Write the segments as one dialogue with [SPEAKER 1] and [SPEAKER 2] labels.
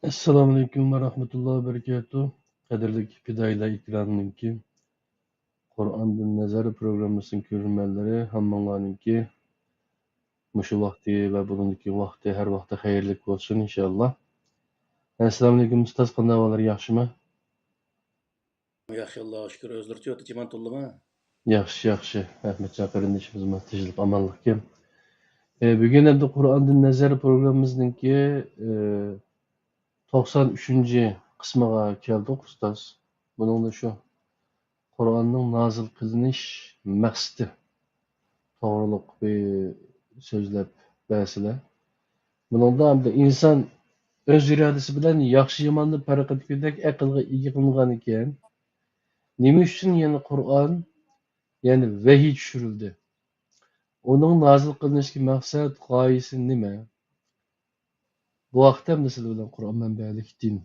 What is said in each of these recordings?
[SPEAKER 1] Assalomu alaykum va rahmatullohi va barakatuh. Qadrli fidoyilar ikramniki Qur'ondan nazar programmasining ko'rganlari hammanglarniki mushu vaqti va bugungi vaqti har vaqt xayrli bo'lsin inshaalloh. Assalomu alaykum ustoz, qanday ahvolar, yaxshimi?
[SPEAKER 2] Yaxshi, Allohga shukr. O'zlaricha o'ta jiman.
[SPEAKER 1] Yaxshi. Ahmadjon qarindishimiz tinchlik, omonlik kim. Bugun endi Qur'ondan nazar programmamizninki 93-chi qismiga keldik ustoz. Buningda shu Qur'onning nozil qilinish maqsadi to'g'riliq bir so'zlab bersalar. Buningda hamda inson o'z irodasi bilan yaxshi yomonni farq etgudek aqlga ega qilingan ekan. Nima uchun yana Qur'on, ya'ni vahiy tushirildi? Uning nozil qilinishiga maqsad, g'oyasi nima? Bu vaqtda misol bilan Qur'on manbalik din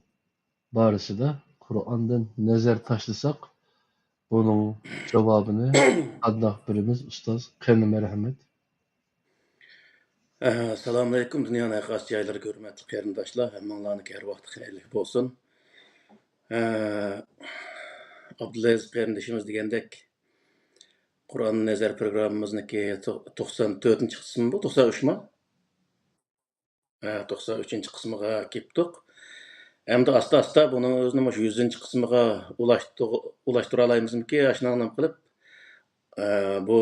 [SPEAKER 1] borasida Qur'ondan nazar tashlasak, buning javobini qandoq birimiz ustoz? Qani marhamat.
[SPEAKER 2] Assalomu alaykum dunyoning qaysi joylariga hurmatli qarindoshlar, hammanglarga har vaqt xayrli bo'lsin. Abdulaziz qarindishimiz degandek Qur'on nazar programmamizniki 94-chi qismi bu, 93mi? 93-chi qismiga keldik. Endi asta buning o'zini 100-chi qismiga ulashtira olamizmi-ki, ashunaqam qilib bu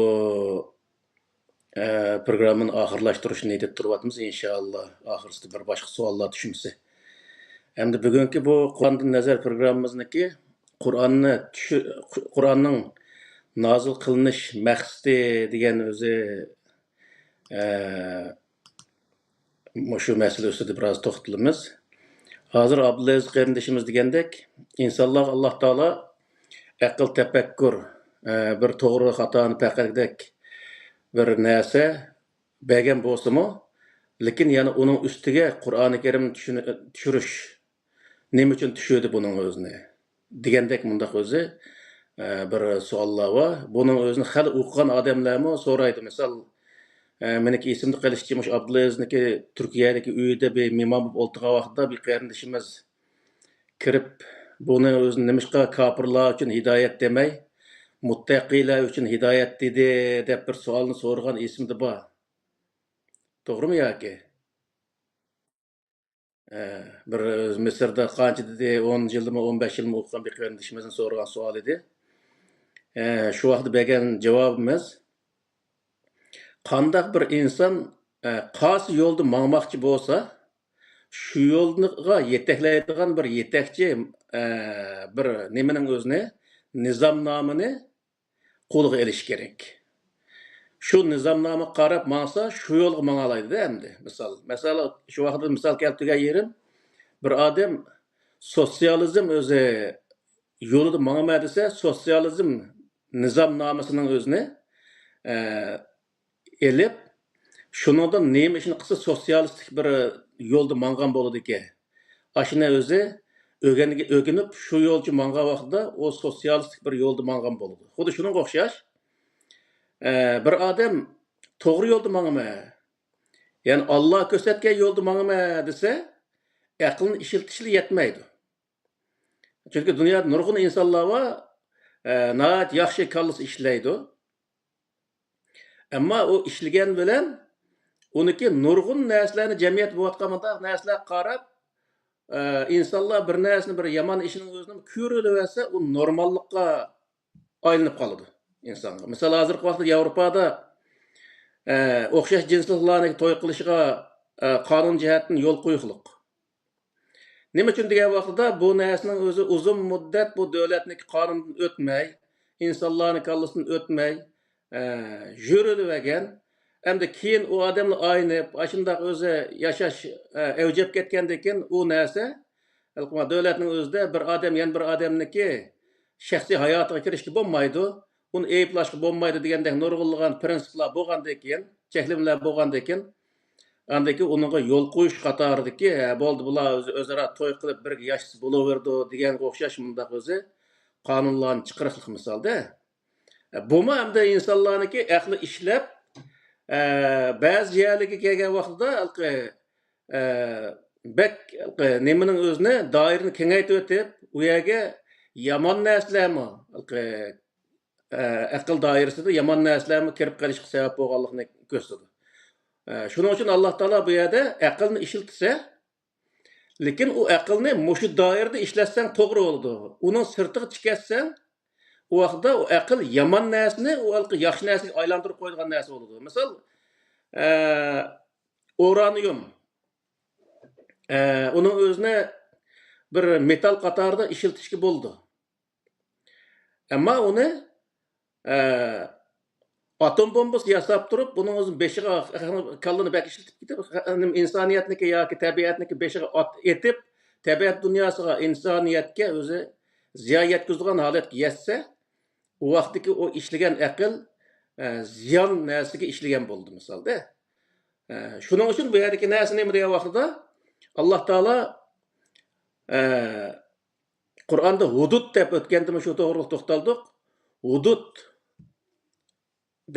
[SPEAKER 2] programmani oxirlashtirishni niyat turyapmiz inshaalloh. Oxirsida bir boshqa savollar tushmasa. Endi bugungi bu Qur'ondan nazar programmamizniki Qur'onning nozil qilinish maqsadi degan o'zi shu masala ustida biroz to'xtalamiz. Hozir Abdulaziz qarindishimiz degandek, insonlar Alloh taolo aql tafakkur bir to'g'ri xatoni payqagandek bir narsa bergan bo'lsa-mu, lekin yana uning ustiga Qur'oni Karim tushirish nima uchun tushirdi buning o'zini degandek mundaq o'zi bir savollar bor. Buning o'zini hali o'qigan odamlarmi so'raydi. Misol meniki esimda qolishicha mush Abdulazizniki Turkiyadagi uyida bir mehmon bo'lib o'tirgan vaqtda bir qarindishimiz kirib buni o'zini nimishqa kofirlar uchun hidoyat demay muttaqilar uchun hidoyat dedi deb bir savolni so'ragan esimda bor. To'g'rimi yoki? Bir Misrda qancha dedi 10 yilmi 15 yilmi o'qigan bir qarindishimizning so'ragan savol edi. Shu vaqtda bergan javobimiz qandaq bir inson qaysi yo'lda mangmoqchi bo'lsa, shu yo'lga yetaklaydigan bir yetakchi bir nimaning o'zini nizomnomini qo'lga olish kerak. Shu nizomnoma qarab mangsa, shu yo'lga manga oladi endi. Masalan, shu vaqtda misol keltirgan yerim bir odam sotsializm o'zi yo'lida mangma desa, sotsializm nizomnomasining o'zini elib, shuningdan nima ishni qilsa sotsialistik bir yo'lda mangan bo'ladi ekan. Ashuna o'zi o'rganib shu yo'lchi mangan vaqtida o sotsialistik bir yo'lda mangan bo'ladi. Xuddi shunga o'xshash bir odam to'g'ri yo'lda mangma, ya'ni Alloh ko'rsatgan yo'lda mangma desa, aqlni ishiltishli yetmaydi. Chunki dunyoda nurg'un insonlar bor, nihoyat yaxshi kallasi ishlaydi. Ammo u ishlagan bilan uniki nurg'un narsalarni jamiyat bo'layotgan narsalar qarab insonlar bir narsani bir yomon ishning o'zini ko'raversa, u normallikqa aylanib qoladi insonga. Masalan, hozirgi vaqtda Yevropada o'xshash jinsliklarni to'y qilishga qonun jihatdan yo'l qo'yiliq. Nima uchun degan vaqtda bu narsaning o'zi uzun muddat bu davlatniki qonundan o'tmay, insonlarning kallasidan o'tmay yurilavergan. Endi keyin u odamni aynib, ashundaq o'zi yashash avjab ketgandan keyin u narsa davlatning o'zida bir odam yana bir odamniki shaxsiy hayotiga kirishga bo'lmaydi, uni ayblashga bo'lmaydi degandek nurg'unlagan prinsiplar bo'lgandan keyin, cheklimlar bo'lgandan keyin andaki uningga yo'l qo'yish qatoridagi bo'ldi bular o'zaro to'y qilib birga yashasa bo'laverdi deganga o'xshash mundaq o'zi qonunlarni chiqarishlik misolda. Bumi hamda insonlarniki aqli ishlab ba'zi yerlarga kelgan vaqtida bek nemenin özüne dairini kengaytib ötüp, u yerge yomon narsalarmi aql doirasida yomon narsalarni kirib qolishga sabab bo'lganligini ko'rsatadi. Shuning uchun Alloh taolo bu yerda aqlni ishlatsa, lekin u aqlni mushu doirada ishlatsang to'g'ri bo'ladi. Uning sirtiga chiqarsang, u vaqtda u aql yomon narsani u yaxshi narsaga aylantirib qo'yadigan narsa bo'ladi. Misol, uranium uning o'zini bir metal qatorida ishlatishga bo'ldi. Ammo uni atom bombası yasab turib, bunun o'zini beshiga kallani bak ishlatib ketib, insoniyatniki yoki tabiatniki beshiga etib, tabiat dunyosiga, insoniyatga o'zi ziyon yetkazadigan holatga yetsa, u vaqtdagi o ishlagan aql ziyon narsaga ishlagan bo'ldi misolda. Shuning uchun bu yerdagi narsa nima degan vaqtida Alloh taolo Qur'onda hudud deb o'tganda shu to'g'ri to'xtaldik. Hudud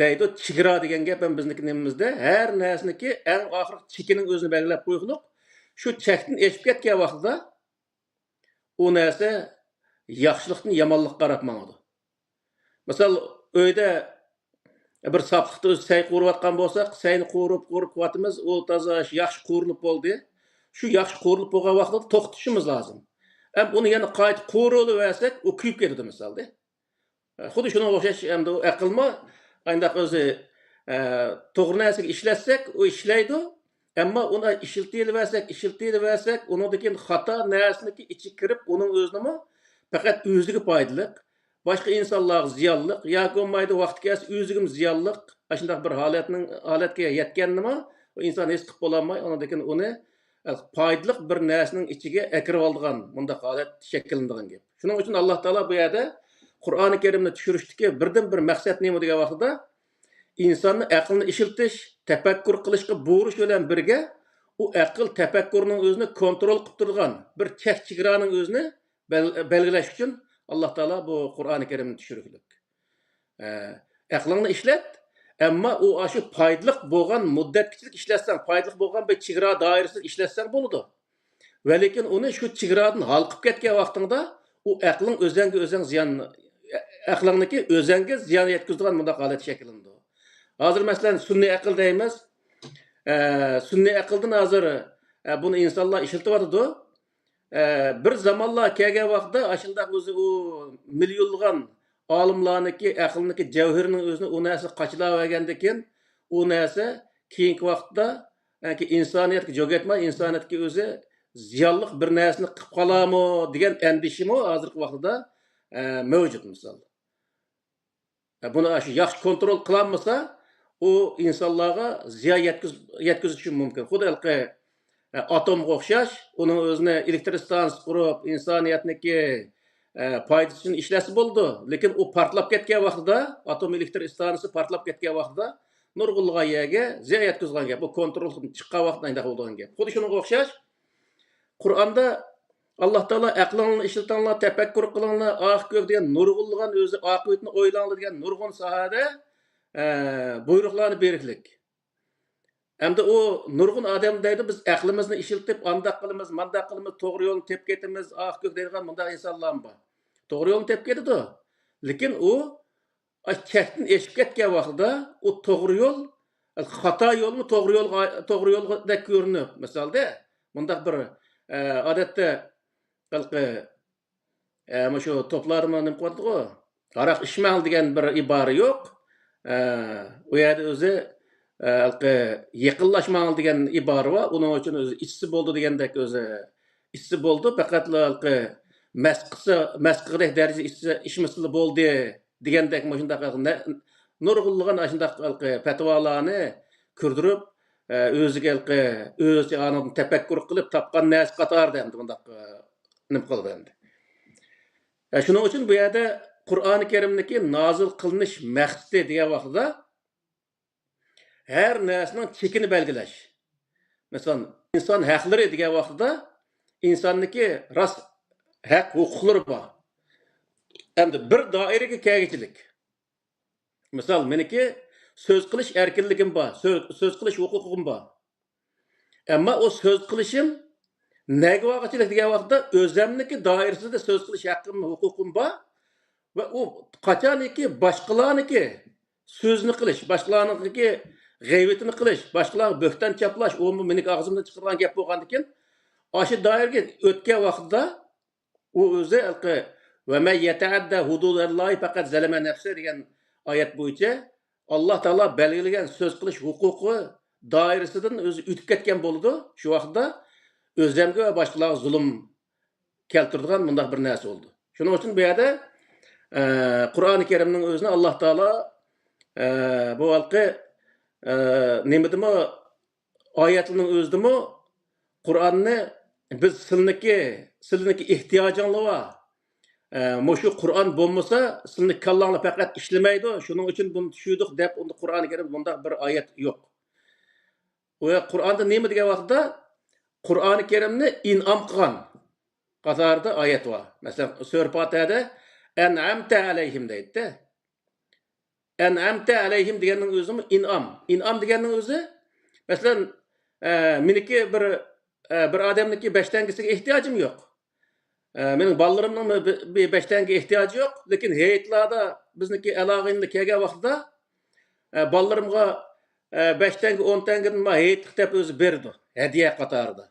[SPEAKER 2] deydi, chegara degan gap ham bizniki nimamizda har narsaniki eng oxirgi chekining o'zini belgilab qo'ygulik. Shu chekdan eshib ketgan vaqtida u narsa yaxshilikni yomonlikqa qarab mangadi. Misol, uyda bir sapliqda o'zi say qurayotgan bo'lsak, sayni qurib qotimiz, u toza yaxshi qurilib bo'ldi. Shu yaxshi qurilib bo'lgan vaqtda to'xtatishimiz lozim. Ham uni yana qayta qurilib versak, u kuyib ketadi misolda. Xuddi shunga o'xshash hamda aqlma ayndaq o'zi to'g'ri narsaga ishlatsak, u ishlaydi. Ammo uni ishiltiyversak, uningdagi xato narsaniki ichi kirib, uning o'zini faqat o'ziga foydali, boshqa insonlarga ziyonli yoki bo'lmaydi vaqt kelsa o'ziga ziyonli, shunday bir holatga yetganimi, u inson his qilib bo'lolmay, uningdagi uni foydali bir narsaning ichiga akirib olgan bundaq holat shakllanadigan gap. Shuning uchun Alloh taolo bu yerda Qur'oni Karimni tushirishdagi birdan bir maqsad nima degan vaqtida insonni aqlni ishiltish, tafakkur qilishga buyurish bilan birga u aql tafakkurning o'zini kontrol qilib turgan bir chegaraning o'zini belgilash uchun Alloh taolo bu Qur'oni Karimni tushirgan. Aqlingni ishlat, ammo u shu foydali bo'lgan muddatkichlik ishlatsan, foydali bo'lgan bir chegara doirasida ishlatsan bo'ladi. Va lekin uni shu chegaradan halqib ketgan vaqtingda u aqling o'zing ziyon aqlingniki o'zingga ziyon yetkazadigan bunday holat shakllanadi. Hozir masalan sunniy aql deymiz. Sunniy aqldan hozir buni insonlar ishlatyapti. Bir zamonlar kelgan vaqtda ashundaq o'zi u millionlagan olimlarniki aqlniki javhirining o'zini u narsa qachilab olgandan keyin u narsa keyingi vaqtda insoniyatga jo'gatmay, insoniyatga o'zi ziyonli bir narsani qilib qolamo degan andishimi hozirgi vaqtda mavjud misol. Buni shu yaxshi kontrol qilolmasa, u insonlarga ziyon yetkazishi mumkin. Xuddi atomga o'xshash, uning o'zini elektr stansiyasi qurib, insoniyatniki foydasi uchun ishlasa bo'ldi. Lekin u portlab ketgan vaqtida, atom elektr stansiyasi portlab ketgan vaqtida nurg'unlagan yerga ziyon yetkazgan gap. Bu kontrol chiqqan vaqtda undaq bo'lgan gap. Xuddi shunga o'xshash Qur'onda Alloh taolo aqlingni ishlatinglar, tafakkur qilinglar, oq-ko'k degan nurg'unlagan o'zi oqibatni o'ylanglar degan nurg'un sohada buyruqlarni beriklik. Hamda o nurg'un odam deydi, biz aqlimizni ishlatib, andaq qilamiz, mandaq qilamiz, to'g'ri yo'lni tepib ketamiz, oq-ko'k deydigan bunday insonlar bor. To'g'ri yo'lni tepib ketadi. Lekin u chekdan eshib ketgan vaqtida u to'g'ri yo'l, xato yo'lmi to'g'ri yo'ldek ko'rinib, misolda bundaq bir odatda shu to'plarni nima qo'yadi-ku, aroq ichmang degan bir ibora yo'q. U yerda o'zi yaqinlashmang degan ibora bor. Uning uchun o'zi ichsi bo'ldi degandek o'zi ichsi bo'ldi, faqat masqidek darajada ichmasa bo'ldi degandek shundaq nurg'unlagan shundaq fatvolarni kirdirib o'ziga o'zi aniq tafakkur qilib topgan narsa qatorida endi bundaq nima qildi endi. Shuning uchun bu yerda Qur'oni Karimniki nozil qilinish maqsadi degan vaqtida her narsaning chekini belgilash. Masalan, inson haqlari degan vaqtida insonniki rost haq huquqlari bor. Endi bir doiraga kelgichilik. Misol, meniki so'z qilish erkinligim bor, so'z qilish huquqim bor. Ammo o so'z qilishim nega vaqachilik degan vaqtda o'zimniki doirasida so'z qilish haqqim, huquqim bor va u qachoniki boshqalarniki so'zni qilish, boshqalarniki g'ayvatini qilish, boshqalarga bo'xton chaplash, u meni og'zimdan chiqargan gap bo'lgandan keyin o'sha doiraga o'tgan vaqtda u o'zi va man yataadda hududallohi faqat zalama nafsi degan oyat bo'yicha Alloh taolo belgilagan so'z qilish huquqi doirasidan o'zi o'tib ketgan bo'ldi. Shu vaqtda o'zimga va boshqalarga zulm keltiradigan bunday bir narsa bo'ldi. Shuning uchun bu yerda Qur'oni Karimning o'zini Alloh taolo bu halqi nimadimi oyatlarning o'zidimi Qur'onni biz silniki ehtiyojinglar va Mushu Qur'on bo'lmasa, sizning kallanglar faqat ishlamaydi. Shuning uchun buni tushundik deb unda Qur'oni Karim bunda bir oyat yo'q. Va Qur'onda nima degan vaqtda Qur'oni Karimni in'om qilgan qatorida oyat bor. Masalan, sura Fatihada an'amta alayhim deydi. An'amta alayhim deganning o'zi in'om. In'om deganning o'zi masalan meniki bir odamniki 5 tangisiga ehtiyojim yo'q. Mening ballarımның bir 5 tanga ehtiyojı yo'q, lekin heyitlarda bizniki alog'inli kelgan vaqtda ballarımga 5 tanga 10 tangadan ma heyitlik deb o'zi berdi, hadiya qatorida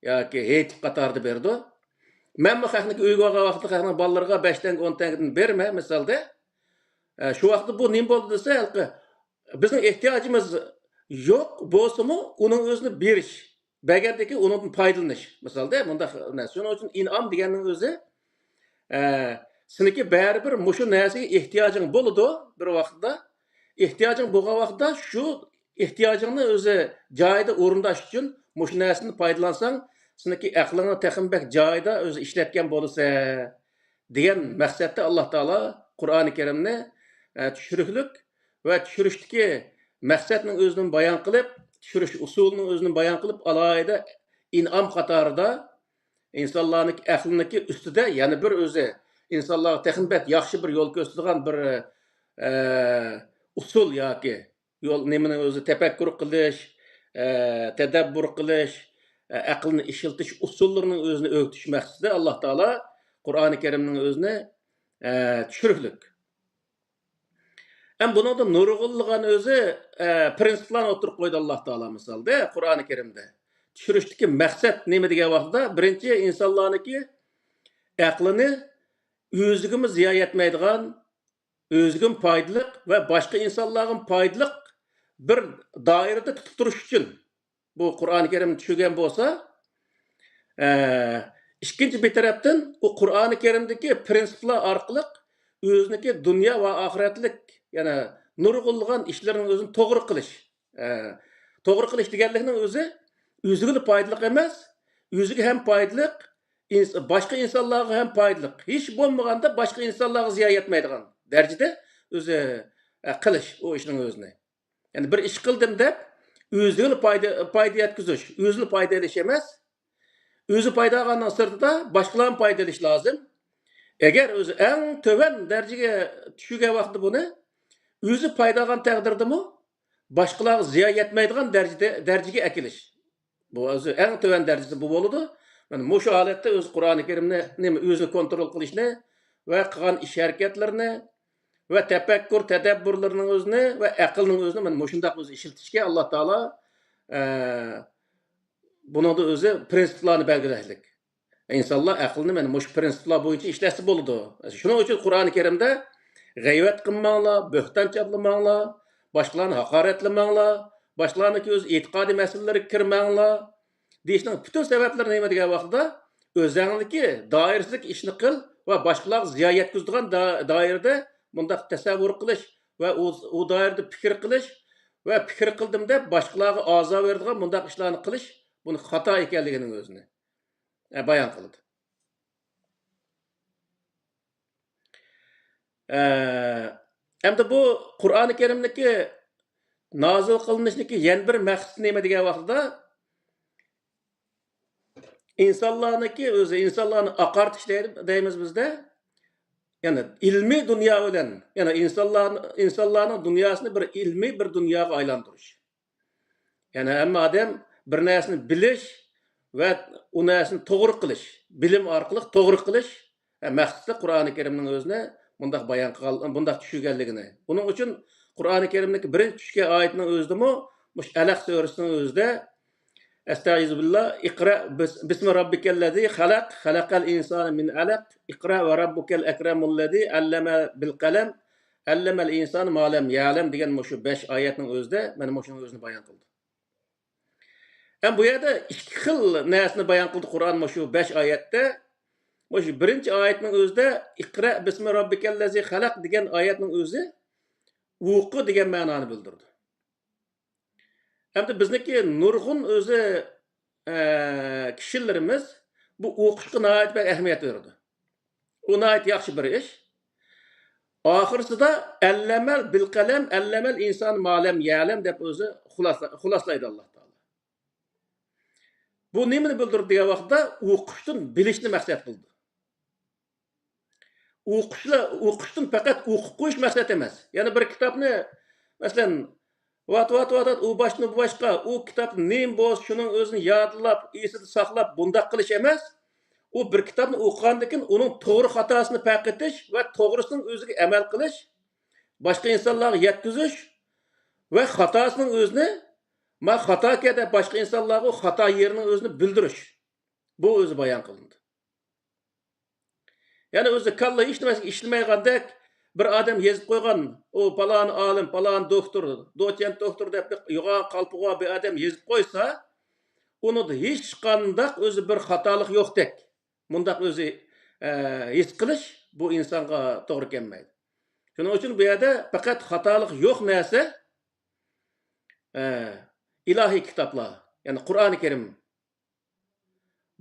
[SPEAKER 2] yoki heyitlik qatorida berdi. Men bu xalqniki uyga olgan vaqtda xalqning ballarga 5 tanga 10 tangadan berma, misolda. Shu vaqtda bu nima bo'ldi desa, bizning ehtiyojimiz yo'q bo'lsa-mu, uning o'zini berish. Bəgərdəki onun faydalanish. Misalda, bunda shuning uchun in'om deganning o'zi seniki baribir mushu narsaga ehtiyojing bo'ladi bir vaqtda. Ehtiyojing bo'lgan vaqtda shu ehtiyojingni o'zi joyida o'rindash uchun mushu narsani foydalansang, seniki aqlingni texmbak joyida o'zi ishlatgan bo'lsa degan maqsadda Alloh taolo Qur'oni Karimni tushunishlik va tushunishdagi maqsadning o'zini bayon qilib tushirish usulini o'zini bayon qilib alohida in'om qatorida insonlarning aqliniki ustida yana bir o'zi insonlarga texnik yaxshi bir yo'l ko'rsatadigan bir usul yoki yo'l nimani o'zi tafakkur qilish, tadabbur qilish, aqlni ishiltish usullarini o'zini o'rgatish maqsadida Alloh taolo Qur'oni Karimning o'zini tushirishlik. Hem bunu da nurg'ulgan o'zi prinsiplarni o'tirib qo'ydi Alloh taolo misolda Qur'oni Karimda. Tushirishdagi maqsad nima degan vaqtda birinchi insonlarniki aqlini o'ziga ziyo yetmaydigan, o'ziga foydali va boshqa insonlarga foydali bir doirada tutib turish uchun bu Qur'oni Karimni tushungan bo'lsa, ikkinchi bir tarafdan u Qur'oni Karimdagi prinsiplar orqali o'ziniki dunyo va oxiratlik yana nurg'ulgan ishlarning o'zini to'g'ri qilish. To'g'ri qilish deganlikning o'ziga foydali emas, o'ziga ham foydali, boshqa insonlarga ham foydali. Hech bo'lmaganda boshqa insonlarga ziyo yetmaydigan darajada o'zi qilish o ishning o'zini. Ya'ni bir ish qildim deb o'ziga foyda yetkazish, o'zini foydalash emas, o'zi foyda olgandan sirtida boshqalarga foydalash lozim. Eğer o'zi eng to'van darajaga tushgan vaqtda buni o'zi foyda olgan taqdirdami boshqalarga ziyo yetmaydigan darajaga akilish. Bu o'zi eng to'van darajasi bu bo'ladi. Mana shu holatda o'zi Qur'oni Karimni o'zini kontrol qilishni va qilgan ish harakatlarini va tafakkur, tadabburlarning o'zini va aqlning o'zini mana shunday o'zi ishlatishga Alloh taolo buni o'zi prinsiplarni belgilaylik. İnsanlar aqlni mana shu prinsiplar bo'yicha ishlasa bo'ladi. Shuning uchun Qur'oni Karimda g'ayvat qilmanglar, bo'xton chaplamanglar, boshqalarni haqoratlamanglar, boshqalarniki o'z e'tiqodiy masalalariga kirmanglar deyishning butun sabablari nima degan vaqtda o'zingizki doirasidagi ishni qil va boshqalarga ziyo yetkazadigan doirada bundaq tasavvur qilish va u doirada fikr qilish va fikr qildim deb boshqalarga ozor beradigan bundaq ishlarni qilish buni xato ekanligining o'zini bayon qildi. Endi bu Qur'oni Karimniki nozil qilinishniki yana bir maqsadi nima degan vaqtda insonlarniki o'zi insonlarni oqartish deymiz bizda. Ya'ni ilmiy dunyo bilan, ya'ni insonlarning dunyosini bir ilmiy bir dunyoga aylantirish. Ya'ni hamma odam bir narsani bilish va u narsani to'g'ri qilish, bilim orqali to'g'ri qilish maqsadda Qur'oni Karimning o'zini bundaq bayon qilgan, bundaq tushunganligini. Buning uchun Qur'oni Karimdagi birinchi tushgan oyatning o'zidami, mush Alaq surasining o'zida Estağfirullah, İqra bismi rabbikellezi halaq, halaqal insana min alaq, İqra ve rabbukel ekremullezi allama bil qalam, allamal insana ma lam ya'lam degan shu 5 oyatning o'zida mana shuning o'zini bayon qildi. Hem bu yerda ikki xil narsani bayon qildi Qur'on shu 5 oyatda. Shu birinchi oyatning o'zida Iqra bismi rabbikellezi halaq degan oyatning o'zi o'qi degan ma'noni bildirdi. Hem de bizdeki nurg'un o'zi kishilarimiz bu o'qishga nihoyat bir ahamiyat berdi. U nihoyat yaxshi bir ish. Oxirsida allamal bil qalam, allamal inson ma lam ya'lam deb o'zi xuloslaydi Alloh taolo. Bu nimani bildirdi degan vaqtda o'qishdan bilishni maqsad qildi. O'qishdan faqat o'qib qo'yish maqsad emas. Ya'ni bir kitobni masalan vat u boshni bu boshqa u kitob nim bo'z shuning o'zini yodlab, esida saqlab bundaq qilish emas. U bir kitobni o'qigandan keyin uning to'g'ri xatosini payqatish va to'g'risining o'ziga amal qilish, boshqa insonlarga yetkazish va xatosining o'zini xato keda boshqa insonlarga xato yerining o'zini bildirish. Bu o'zi bayon qilindi. Ya'ni o'zi kalla ishlamayotgandek bir odam yezib qo'ygan, o palon olim, palon doktor, doçent doktor deb yo'g'on qalpig'a bir odam yezib qo'ysa, uni hech qanday o'zi bir xatolik yo'qdek. Mundaq o'zi his qilish bu insonga to'g'ri kelmaydi. Shuning uchun bu yerda faqat xatolik yo'q narsa ilohiy kitoblar, ya'ni Qur'oni Karim.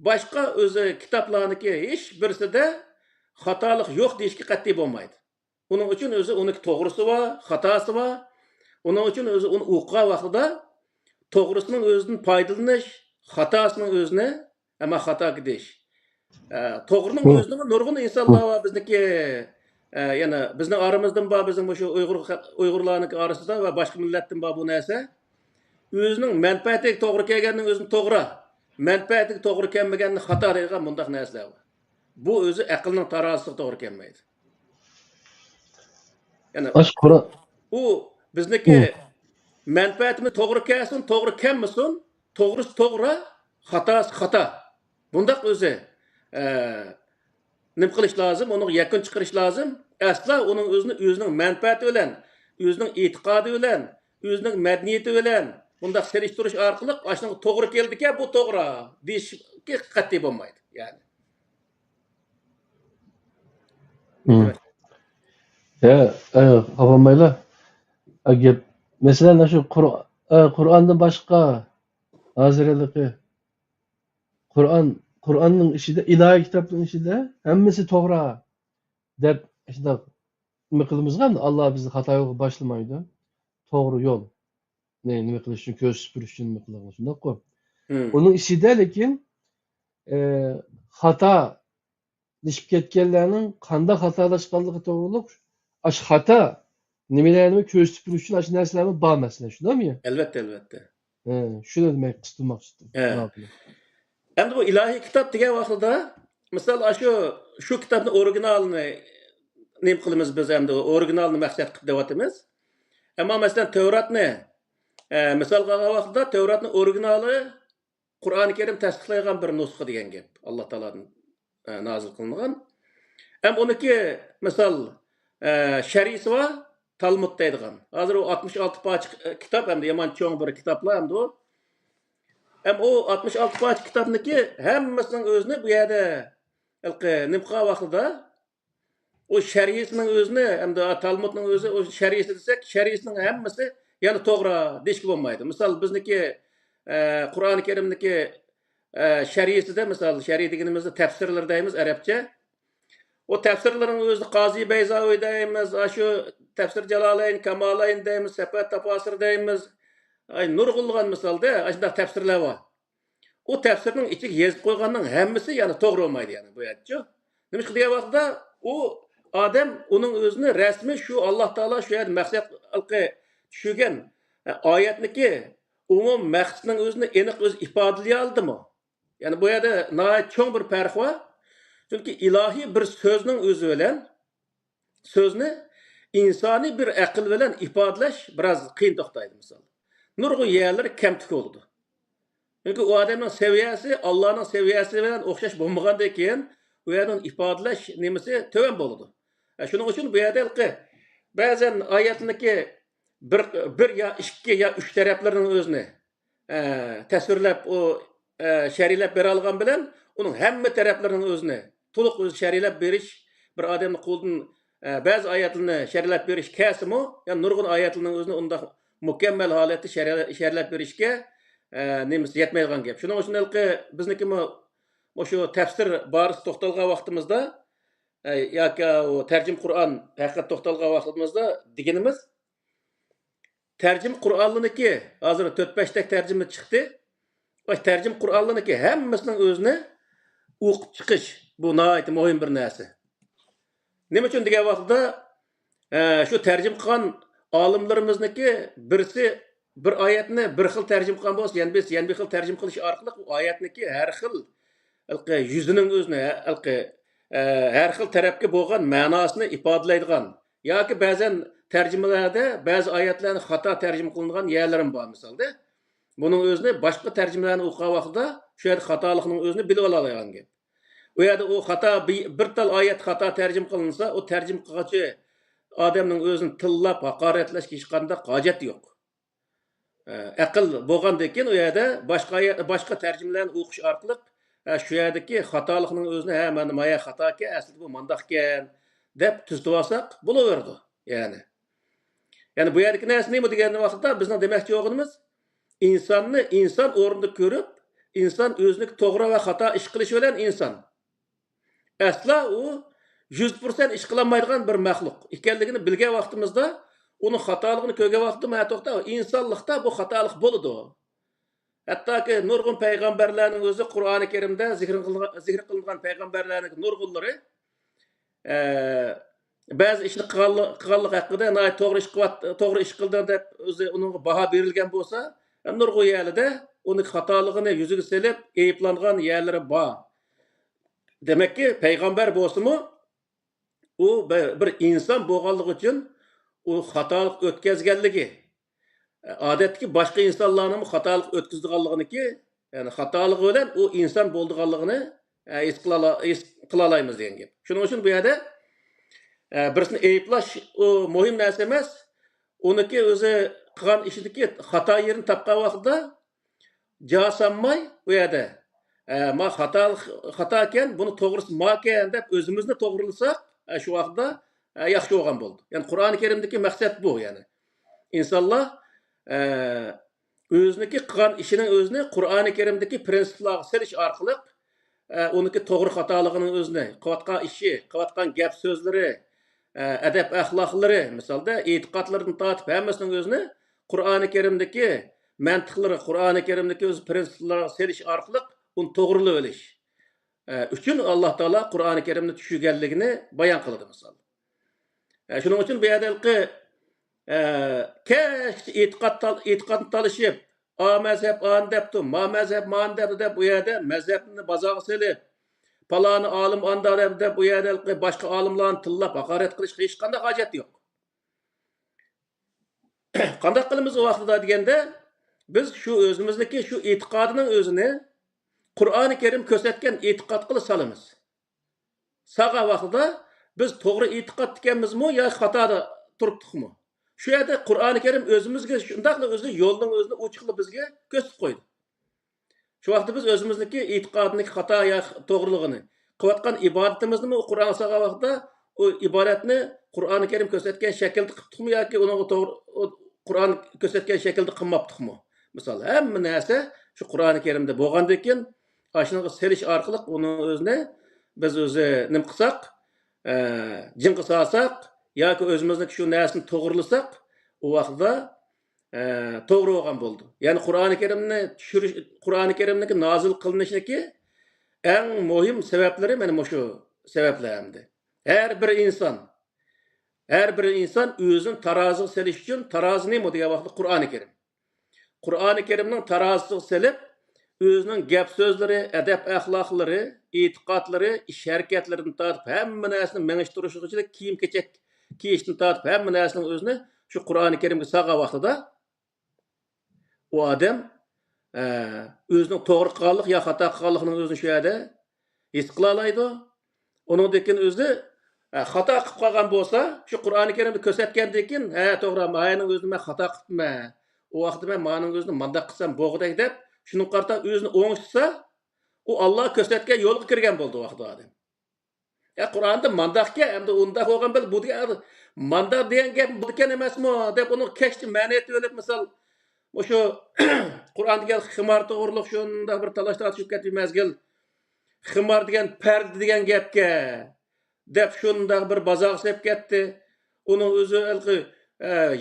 [SPEAKER 2] Boshqa o'zi kitoblarniki hech birisida xatolik yo'q deyishga qat'iy bo'lmaydi. Uning uchun o'zi uni to'g'risi va xatosi va uning uchun o'zi uni o'qigan vaqtida to'g'risining o'zidan foydalanish, xatosining o'zini ama xato deyish. To'g'rining o'zini nurg'un insonlar va bizniki yana bizning oramizdan bor, bizning shu Uyg'urlarning orasida va boshqa millatdan bor bu narsa o'zining manfaatiga to'g'ri kelganning o'zini to'g'ri, manfaatiga to'g'ri kelmaganni xato degan bundaq narsalar bor. Bu o'zi aqlning tarozisiga to'g'ri kelmaydi. Yani u bizniki manfaatimiz to'g'ri kelsin, to'g'ri kelmasin, to'g'risi to'g'ri, xatosi xato. Bundaq o'zi nim qilish lozim, uni yakun chiqarish lozim. Asla uning o'zining manfaati bilan, o'zining e'tiqodi bilan, o'zining madaniyati bilan bundaq serishtirish orqali ashunga to'g'ri keldi-ki, bu to'g'ri deyishga qat'iy bo'lmaydi, ya'ni.
[SPEAKER 1] Ya, avvalmaylar. Agar masalan shu Qur'ondan boshqa hozirligi Qur'onning ichida, ilohiy kitobning ichida hammasi to'g'ri deb shunday nima qilamiz-ku, Alloh bizni xato yo'lga boshlamaydi. To'g'ri yo'l. Nima qilish uchun, ko'z supurish uchun nima qilamiz, shundaq-ku. Uning ichida lekin xato dishib ketganlarning qanday xatolashganligi to'g'riliq ash xato nimalarni ko'z supurish uchun ash narsalarni bor masalan, shundaymi?
[SPEAKER 2] Albatta.
[SPEAKER 1] Shuni demak qistilmoqchidim.
[SPEAKER 2] Endi bu ilohiy kitob degan vaqtida, misol shu kitobning originalini nima qilamiz biz endi originalni maqsad qilib deyotimiz. Ammo masalan Tavratni misol qilgan vaqtida Tavratning originali Qur'oni Karim tasdiqlagan bir nusxa degan gap. Alloh taoladan nozil qilingan. Ham uniki misol sharisi va Talmud deydigan. Hozir u 66 parcha kitob hamda yomon cho'ng bir kitoblar hamda u. Hem o 66 parcha kitobniki hammasining o'zini bu yerda nimqa vaqtida o sharisining o'zini hamda Talmudning o'zi o sharisi desak, sharisining hammasi yana to'g'ri deyishga bo'lmaydi. Misol bizniki Qur'oni Karimniki shariyasida misol shariy deganimizda tafsirlar deymiz arabcha. O tafsirlarning o'zini Qozi Bayzaviy deymiz, shu tafsir Jalolayn, Kamolayn deymiz, Safat tafsir deymiz. Nurg'ulg'an misolda shunday tafsirlar bor. O tafsirning ichiga yozib qo'yganning hammasi yana to'g'ri bo'lmaydi yani bu yerda. Nima degan vaqtda u odam uning o'zini rasmi shu Alloh taolo shu yerda maqsad qilib tushirgan oyatniki umum maqsadning o'zini aniq o'z ifodalay oldimi? Yani bu yerde nayet çoğun bir fark var. Çünkü ilahi bir sözün özü bilen sözni insani bir akıl bilen ifadalaş biraz kıyın toktaydı misal. Nurgu yerleri kemtik oldu. Çünkü o adamın seviyesi Allah'ın seviyesi bilen okşaş bulmagandan keyin o yerden ifadalaş nemesi töven boludu. Şunun için bu yerde bazen ayetindeki bir ya iki ya üç taraflarının özünü tasvirlep o şerilep beri algan bilen onun hemme taraflarının özünü tuluk öz şerilep beriş bir adamın kolunun bazı ayetlerini şerilep beriş kesimi yani nurgun ayetlerinin özünü onda mükemmel haleti şerilep berişke nemisi yetmeygan gap. Şunun için bizniki şu tefsir barıs toxtalgan vaqtimizda yoki o tercim Qur'on haqiqat toxtalgan vaqtimizda deganimiz tercim Qur'onniki hozir 4-5 tak tercimi chiqdi. O tercim Qur'onniki hammasining o'zini o'qib chiqish bu nihoyat muhim bir narsa. Nima uchun degan vaqtda shu tercim qilgan olimlarimizniki birisi bir oyatni bir xil tercim qilgan bo'lsa, yana bir xil tercim qilish orqali u oyatniki har xil yuzining o'zini har xil tarafga bo'lgan ma'nosini ifodalaydigan yoki ba'zan tercümelerde bazı ayetlerini hata tercüme kılınan yerlerim var misalda. Bunun özünü başka tercümelerini okuyan vaxtda şu yerde hatalıqның özünü bilip alalaygan gap. O yerde o hata bir tal ayet hata tercüme kılınsa o tercüme kılgıcı adamның özünü tillap hakaretleş hiç qanday hacet yok. Akıl bolgandan keyin o yerde başka tercümelerini okuş arqılı şu yerdeki hatalıqның özünü ha mana maya hata ki aslında bu mandaqken dep tuzitib alsak bulaverdi yani. Yani bu yerdeki neresi ne mi degeni vaxtda bizning demekçi olduğumuz insan o'rnida ko'rib, insan o'zining to'g'ri va xato ish qilishi bilan inson. Asla u 100% ish qilolmaydigan bir maxluq ekanligini bilgan vaqtimizda, uni xatoligini ko'rgan vaqtda men to'xta, insonlikda bu xatolik bo'ladi. Hattoki nurg'un payg'ambarlarning o'zi Qur'oni Karimda zikr qilingan payg'ambarlarning nurg'unlari ba'zi ishni qilganlik haqida to'g'ri ish qildi deb o'zi unga baho berilgan bo'lsa, nurg'un yerlarda uni xatoligini yuziga selib ayıplangan yerlari bor. Demakki payg'ambar bo'lsa-mu, u bir inson bo'lganligi uchun u xatolik o'tkazganligi, odatdagi boshqa insonlarning xatolik o'tkazganligini, ya'ni xatolik bilan u inson bo'lganligini his qila olamiz degan gap. Shuning uchun bu yerda birisini ayıplash o muhim narsa emas. Uniki o'zi qilgan ishidagi xato yerini topgan vaqtda jasanmay u yerda ma xato ekan, buni to'g'risi ma ekan deb o'zimizni to'g'rilasak, shu vaqtda yaxshi bo'lgan bo'ldi. Ya'ni Qur'oni Karimdagi maqsad bu, ya'ni insonlar o'ziniki qilgan ishining o'zini Qur'oni Karimdagi prinsiplarga selish orqali uniki to'g'ri xatoligining o'zini, qilayotgan ishi, qilayotgan gap so'zlari, adab axloqlari, misolda e'tiqodlardan tortib hammasining o'zini Qur'oni Karimdagi mantiqlari, Qur'oni Karimdagi o'z prinsiplarga selish orqali uni to'g'rilab olish uchun Alloh taolo Qur'oni Karimni tushirganligini bayon qiladi misol. Shuning uchun bu yerda e'tiqod talishib, o mazhab on debdi, ma mazhab man deb bu yerda mazhabni bazoga selib, paloni olim onda deb bu yerda boshqa olimlarni tillab haqorat qilish hech qanday hojat yo'q. Qanday qilamiz o vaqtda deganda, biz shu o'zimizniki shu e'tiqodining o'zini Qur'oni Karim ko'rsatgan e'tiqod qilib solamiz. Saga vaqtida biz to'g'ri e'tiqod ekanmizmi yo xatoda turibdikmi? Shu yerda Qur'oni Karim o'zimizga shundaqla o'zi yo'lning o'zini ochiqlab bizga ko'rsatib qo'ydi. Shu vaqtda biz o'zimizniki e'tiqodning xato yo to'g'riligini, qilayotgan ibodatimizni Qur'on saga vaqtida o ibodatni Qur'oni Karim ko'rsatgan shaklda qilibdikmi yoki uni to'g'ri Qur'on ko'rsatgan shaklda qilmabdikmi? Misol, hamma narsa shu Qur'oni Karimda bo'lgandan keyin ashunga selish orqali uni o'zini biz o'zi nim qilsak, jin qilsak yoki o'zimizniki shu narsani to'g'rilasak, u vaqtda to'g'ri bo'lgan bo'ldi. Ya'ni Qur'oni Karimniki nozil qilinishniki eng muhim sabablari mana shu sabablardir. Her bir inson o'zini taroziga selish uchun tarozi nima degan vaqtda Qur'oni Karim. Qur'oni Karimning tarozisiga selib o'zining gap so'zlari, adab axloqlari, e'tiqodlari, ish harakatlaridan tortib hamma narsani mengishtirishgacha kiyim kechak kiyishdan tortib hamma narsaning o'zini shu Qur'oni Karimga solgan vaqtida u odam o'zining to'g'ri qilganlik yo xato qilganligini o'zini shu yerda his qila oladi. Uningdan keyin o'zi xato qilib qolgan bo'lsa, shu Qur'oni Karimda ko'rsatgandan keyin, ha to'g'ri, ma'ning o'zini men xato qilibman. U vaqtda men ma'ning o'zini mandaq qilsam bo'g'day deb, shuni qarta o'zini o'ngishsa, u Alloh ko'rsatgan yo'lga kirgan bo'ldi u vaqtda odam. Qur'onda mandaqga hamda unda bo'lgan bil bu degan mandaq degan gap bu ekan emasmi deb uni kechdi ma'niyati o'lib misol o'sha Qur'on degan ximor to'g'riliq shunda bir talash tortishib ketdi mazgil. Ximor degan parda degan gapga deb shunda bir bozor sep ketdi. Uning o'zi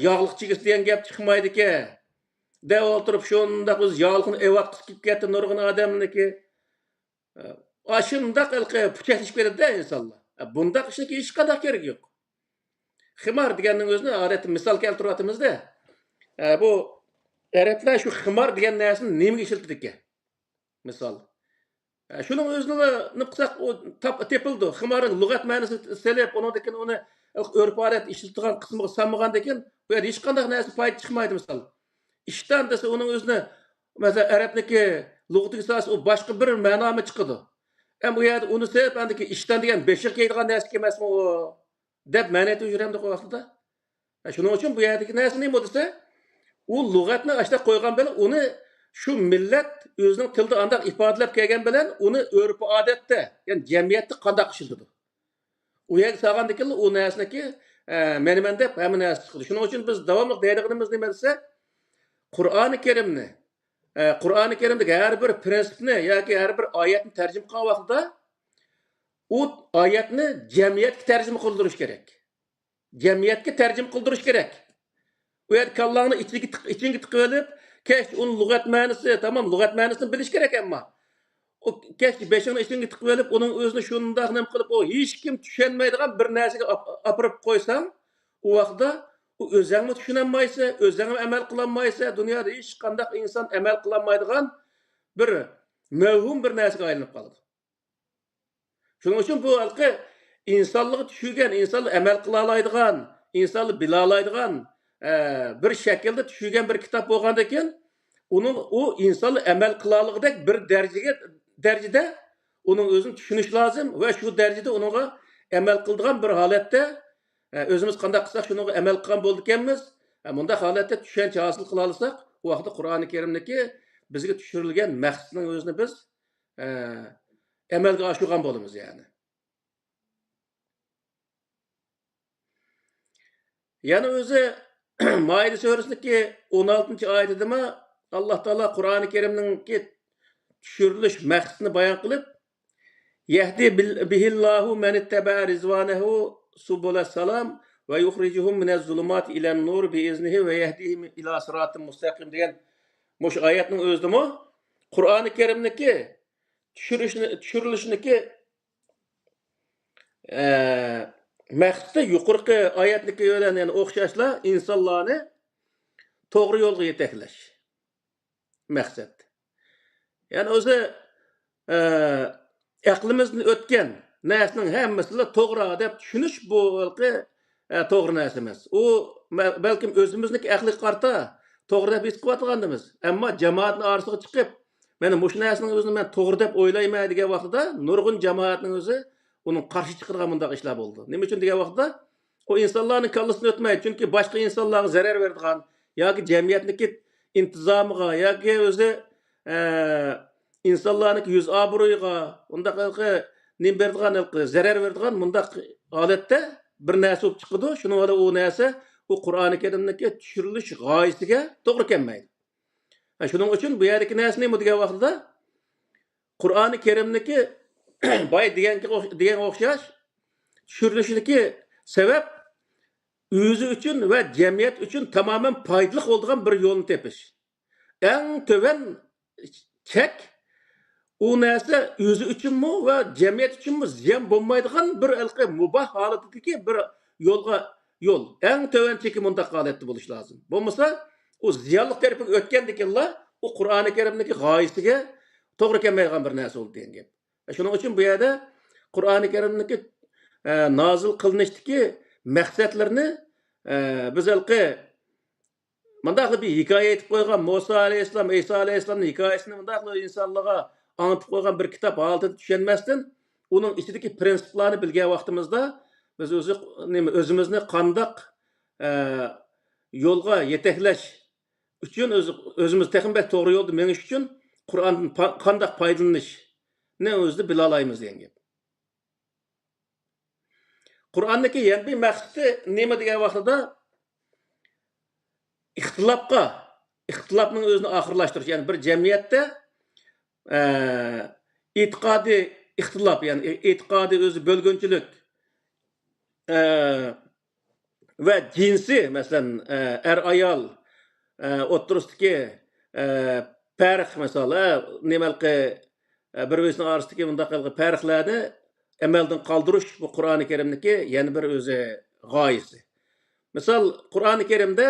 [SPEAKER 2] yog'liq chigis degan gap chiqmaydi ki. Deb o'tirib shunda o'z yog'liqni evatqisi kelib ketdi nurg'un odamniki. Aşında qilqi puchaklashib ketadi insonlar. Bunda ishga hech qanday kerak yo'q. Ximor deganning o'zini odatda misol keltiryapmiz-da. Bu arablar shu ximor degan narsani nimaga ishlatadi ekan? Misol. Shuning o'zini nima qilsak u tepildi. Ximorning lug'at ma'nosini selib, undan keyin uni urf-odat ishlatilgan qismiga solmagandan keyin bu yerda hech qanday narsa foyda chiqmaydi misol. Ishdan desa uning o'zini masalan arabniki lug'atiga solsa u boshqa bir ma'nomi chiqadi. Bu yerda uni sevib, andiki ishdan degan beshiq yeydigan narsa emasmi u deb ma'niyat o'yramdi qo'y vaqtida. Shuning uchun bu yerdagi narsa nima desa, u lug'atni ashta qo'ygan bilan uni shu millat o'zining tilida andaq ifodalab kelgan bilan uni urf-odatda, ya'ni jamiyatda qanday ishlatadi. U yerga solgandan keyin u narsaniki men deb hamma narsa chiqadi. Shuning uchun biz davomli deydiganimiz nima desa, Qur'oni Karimni Qur'oni Karimdagi har bir prinsipni yoki har bir oyatni tarjima qilgan vaqtida u oyatni jamiyatga tarjima qildirish kerak. Jamiyatga tarjima qildirish kerak. U yer kallangni ichiga tiqib olib, kesh uni lug'at ma'nosi, tamam, lug'at ma'nosini bilish kerak ammo. O kesh beshingni ichiga tiqib olib, uning o'zini shundoq nim qilib, o hech kim tushunmaydigan bir narsaga opirib qo'ysang, u vaqtda u o'zingni tushunolmaysa, o'zingni amal qilolmaysa, dunyoda hech qanday inson amal qilolmaydigan bir mavhum bir narsaga aylanib qoladi. Shuning uchun bu halqi insonlikni tushungan, insonni amal qila oladigan, insonni bila oladigan bir shaklda tushungan bir kitob bo'lgandan keyin u insonni amal qila oladigan bir darajada uning o'zini tushunish lozim va shu darajada uningga amal qiladigan bir holatda o'zimiz qanday qilsak shunga amal qilgan bo'ldik ekanmiz. Bunda holatda tushuncha hosil qila olsak, u vaqtda Qur'oni Karimniki bizga tushirilgan maqsadning o'zini biz amalga oshirgan bo'lamiz yani. Yana o'zi Maide suresiniki 16-oyatida Alloh taolo Qur'oni Karimningki tushirilish maqsadini bayon qilib, yahdi bihillahu man ittaba'a rizvanahu subul salam ve yukhrijuhum minez zulumati ilen nur biiznihi ve yehdihim ila sıratin mustaqim degan mush oyatning o'zida Qur'oni Karimniki tushirilishini maqsadi yuqorqi oyatniki bilan yani o'xshashla insonlarni to'g'ri yo'lga yetaklash maqsad. Yani o'zi aqlimizdan o'tgan narsaning hammasini to'g'ri deb tushunish bu to'g'ri narsa emas. U balkim o'zimizniki aqliga qarta to'g'ri deb his qilayotganimiz. Ammo jamoatning orasiga chiqib, mana mush narsaning o'zini men to'g'ri deb o'ylayman degan vaqtda nurg'un jamoatning o'zi uning qarshi chiqargan bunday ishlar bo'ldi. Nima uchun degan vaqtda o insonlarning kallasini o'tmaydi. Chunki boshqa insonlarga zarar beradigan yoki jamiyatniki intizomiga yoki o'zi insonlarning yuz obro'yiga undaqaqa nim beradigan zarar beradigan bundaq holatda bir narsa bo'lib chiqadi. Shuning uchun u narsa u Qur'oni Karimniki tushirilish g'oyasiga to'g'ri kelmaydi. Shuning uchun bu yerdagi narsa nima degan vaqtda Qur'oni Karimniki boy degan o'xshash tushirilishidagi sabab o'zi uchun va jamiyat uchun tamoman foydali bo'lgan bir yo'lni tepish. Eng to'van chek u narsa o'zi uchunmi va jamiyat uchunmi ziyon bo'lmaydigan bir muboh holatdagi bir yo'l. Eng to'van cheki bundaq holatda bo'lish lozim. Bo'lmasa u ziyonli tarafiga o'tgandan keyin u Qur'oni Karimniki g'oyasiga to'g'ri kelmaydigan bir narsa bo'ldi degan gap. Shuning uchun bu yerda Qur'oni Karimniki nozil qilinishdagi maqsadlarini biz halqi mundaqlı bir hikoya aytib qo'ygan Musa alayhissalom, İsa alayhissalomning hikoyasini mundaqlı insonlarga anlatib qo'ygan bir kitob holatida tushunmasdan uning ichidagi prinsiplarni bilgan vaqtimizda biz o'zimizni qandoq yo'lga yetaklash uchun o'zimiz texnik to'g'ri yo'lda menish uchun Qur'ondan qandoq foydalanishni o'zida bila olamiz degan gap. Qur'ondagi yana bir maqsadi nima degan vaqtida ixtilofning o'zini oxirlashtirish, ya'ni bir jamiyatda e'tiqodiy ixtilof, ya'ni e'tiqodiy o'zi bo'lgunchilik va jinsi, masalan, ayol o'tirisidagi farq, masalan, nimalqi bir-birisining orasidagi bunday farqlarni amaldan qoldirish bu Qur'oni Karimniki yana bir o'zi g'oyasi. Misol, Qur'oni Karimda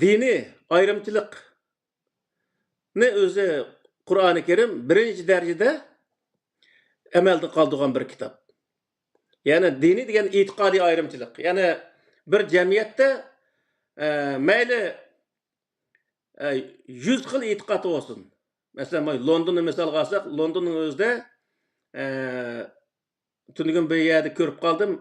[SPEAKER 2] dini ayrımçılıkni o'zi Qur'oni Karim birinchi darajada amalda qoldirgan bir kitob. Ya'ni dini degan e'tiqodiy ayrımçılık. Ya'ni bir jamiyatda mayli 100 xil e'tiqod bo'lsin. Masalan, Londonni misol olsak, Londonning o'zida tunugin bir yerda ko'rib qoldim.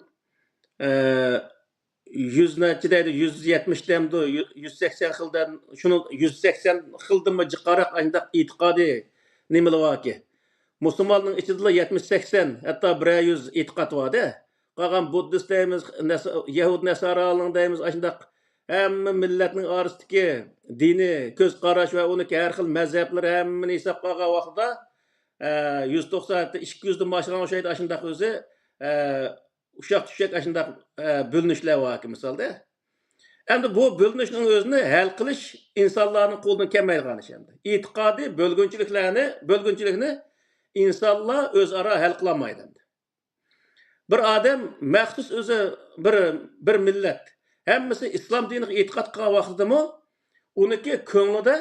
[SPEAKER 2] 100 neçideydi, 170 demdi, 180 xildan, şunu 180 xildan mı jiqaraq ayndaq itiqadi nimalar var ki? Müslümanların içinde 70-80, hatta 100 itiqat var da. Qalan Buddist deyimiz, Yahud Nasaralı'nın deyimiz, ayndaq hamma milletning orasidagi dini, ko'z qarash va uniki har xil mazhablar hammani hisob qilgan vaqtida 190 200 dan boshlangan o'shaydi ashundaq o'zi uşaq-tuşaq aşındaq bölünüşlər var ki, misalda. Endi bu bölünüşün özünü hal qilish insonlarning qo'lidan kelmaydigan ish endi. E'tiqodiy bölgünçilikni insonlar o'zaro hal qila olmaydi endi. Bir odam maxsus o'zi bir millat hammasi islom diniga e'tiqod qilgan vaqtidami, uniki ko'nglida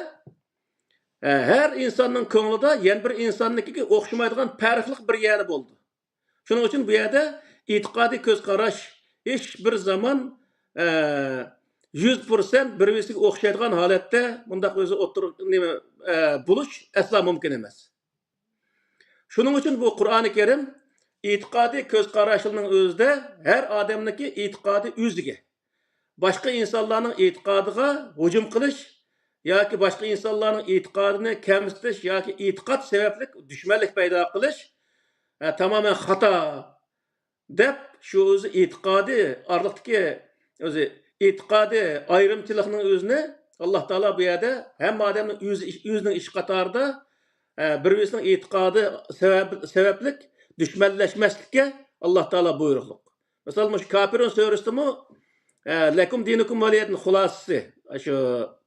[SPEAKER 2] har insonning ko'nglida yana bir insonnikiga o'xshamaydigan farqli bir yeri bo'ldi. Shuning uchun bu yerda e'tiqodiy ko'z qarash hech bir zaman 100% bir-birisiga o'xshaydigan holatda bundaq o'zi bo'lish asla mumkin emas. Shuning uchun bu Qur'oni Karim e'tiqodiy ko'z qarashining o'zida har odamniki e'tiqodi o'ziga, boshqa insonlarning e'tiqodiga hujum qilish yoki boshqa insonlarning e'tiqodini kamsitish yoki e'tiqod sababli dushmanlik paydo qilish tamamen xato deb shu o'zi e'tiqodi orliqdagi o'zi e'tiqodi ayrimchilikning o'zini Alloh taolo bu yerda hamma odamning o'zining ish qatorida bir-birisining e'tiqodi sababli dushmanlashmaslikka Alloh taolo buyruqliq. Masalan, shu Kafirun suresidami lakum dinukum valiyatning xulosasi shu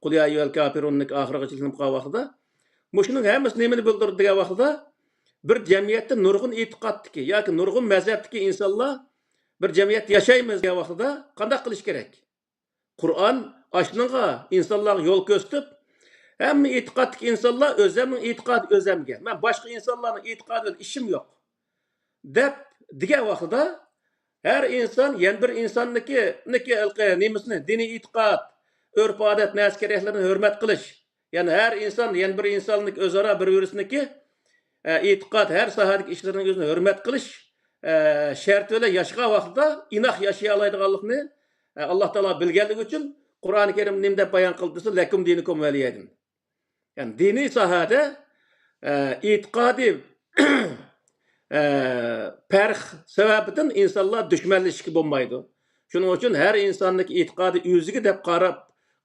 [SPEAKER 2] Qul ya ayyuhal kafirunning oxirigacha qilgan vaqtida mushuning hammasi nimani bildirdi degan vaqtida bir jamiyatda nurg'un e'tiqoddagi yoki nurg'un mazhabdagi insonlar bir jamiyatda yashaymiz degan vaqtida qanday qilish kerak? Qur'on ashunga insonlarga yo'l ko'rsatib, hamma e'tiqoddagi insonlar o'zlarining e'tiqodi o'zamga, men boshqa insonlarning e'tiqodi bilan ishim yo'q deb degan vaqtida har inson yana bir insonniki nimasini diniy e'tiqod, urf-odat, nas-keraklarni hurmat qilish, ya'ni har inson yana bir insonning o'zaro bir-birisiniki e'tiqod har sohadagi ishlarning o'zini hurmat qilish sharti bilan yashagan vaqtida inoq yashay oladiganlikni Alloh taolo bilganligi uchun Qur'oni Karim nima deb bayon qildi desa lakum dinukum valiyadin. Ya'ni diniy sohada e'tiqodiy farq sababidan insonlar dushmanlashishga bo'lmaydi. Shuning uchun har insonning e'tiqodi o'ziga deb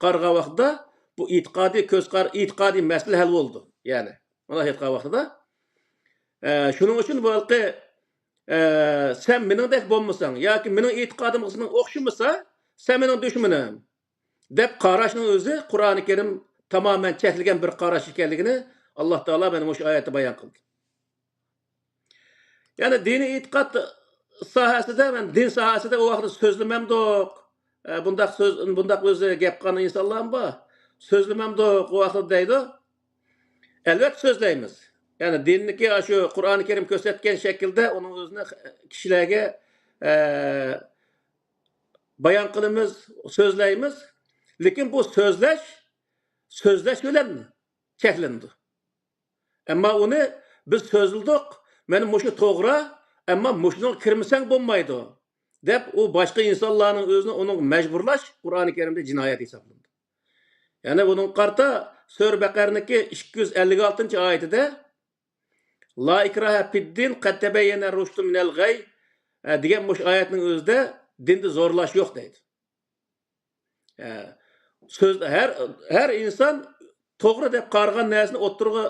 [SPEAKER 2] qargan vaqtida bu e'tiqodiy masala hal bo'ldi. Ya'ni mana aytgan vaqtida shuning uchun bu halqi sen meningdek bo'lmasang yoki mening e'tiqodimga o'xshamasa sen mening dushmanim deb qarashning o'zi Qur'oni Karim tamamen chekilgan bir qarash ekanligini Alloh taolo mana shu oyatda bayon qildi. Ya'ni diniy e'tiqod sohasida, men din sohasida u vaqtda so'zlamamdiq. Bundaq o'zi gap qilgan insonlar bor. So'zlamamdiq u vaqtda deydi. Elbette sözleymiz. Yani dinniki şu Kur'an-ı Kerim kösetken şekilde onun özüne kişilerge bayan kılımız, sözleyimiz. Lekin bu sözleş bilen çeklendi. Ama onu biz sözlüdük. Benim muşu toğra, ama muşunun kirmisen bulmaydı. Dep o başka insanların özünü onun mecburlaş Kur'an-ı Kerim'de cinayet hesaplandı. Yani bunun karta Sör Bekar'niki 256. ayetinde La ikraha fiddin qad tebeyyene rushdu minel gay degan mush ayetning o'zida dinni zo'rlash yo'q deydi. Söz her inson to'g'ri deb qarg'an narsani o'ttirga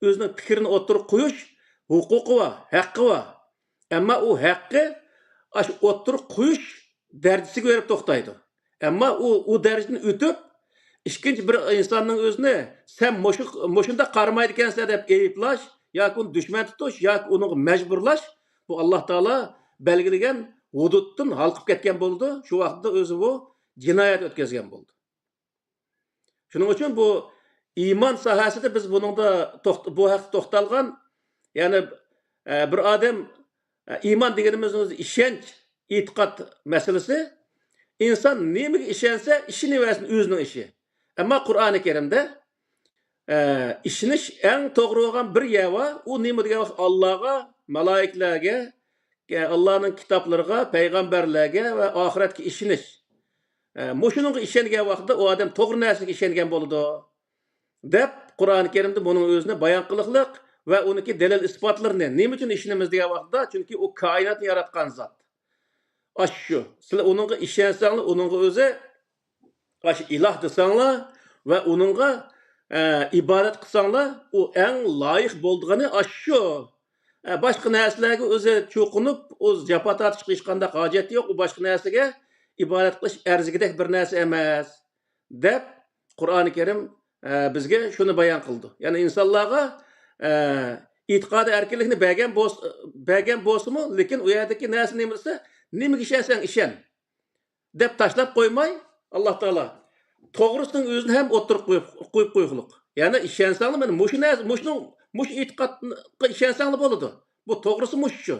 [SPEAKER 2] o'zining fikrini o'ttirib qo'yish huquqi va haqqi va. Ammo u haqqi ash o'ttirib qo'yish darajasiga berib to'xtaydi. Ammo u darajani o'tib ikkinchi bir insonning o'zini sen mushunda qarmaydi ekansan deb ayiblash yoki uni dushman tutish yoki uni majburlash bu Alloh taolo belgilagan hududdan halqib ketgan bo'ldi. Shu vaqtda o'zi bu jinoyat o'tkazgan bo'ldi. Shuning uchun bu iymon sohasida biz buningda bu haqda to'xtalgan, ya'ni bir odam iymon deganimiz o'zi ishonch, e'tiqod masalasi. İnsan nimaga ishonsa, ishini versin o'zining ishi. Ammo Qur'oni Karimda ishonish eng to'g'ri bo'lgan bir yer va u nima degan Allohga, malaiklarga, Allohning kitoblariga, payg'ambarlarga va oxiratga ishonish. Mushuninga ishongan vaqtda u odam to'g'ri narsaga ishongan bo'ladi deb Qur'oni Karimda buning o'zini bayon qiliqliq va uniki dalil isbotlarini nima uchun ishonamiz degan vaqtda, chunki u koinotni yaratgan zot. Aşşu. Sizler onunla işlensanglar, onunla özü aş ilah desanglar ve onunla ibadet kılsanglar, o en layık bulduğunu aşşu. Başka neslerge özü çokunup, o capa tartışık işkanda hacet yok, o başka neslerge ibadet kılış erzigidek bir nesi emez. Dep, Kur'an-ı Kerim bizge şunu bayan kıldı. Yani insanlara itikadı erkelikini bergen bozumu, lekin o yerdeki nesi nemlisi, nimaga ishonsan ishon deb tashlab qo'ymay Alloh taolo to'g'risining o'zini ham o'ttirib qo'yib qo'ygulik. Ya'ni ishonsanglar mana mush e'tiqodga ishonsanglar bo'ladi. Bu to'g'risi mush shu.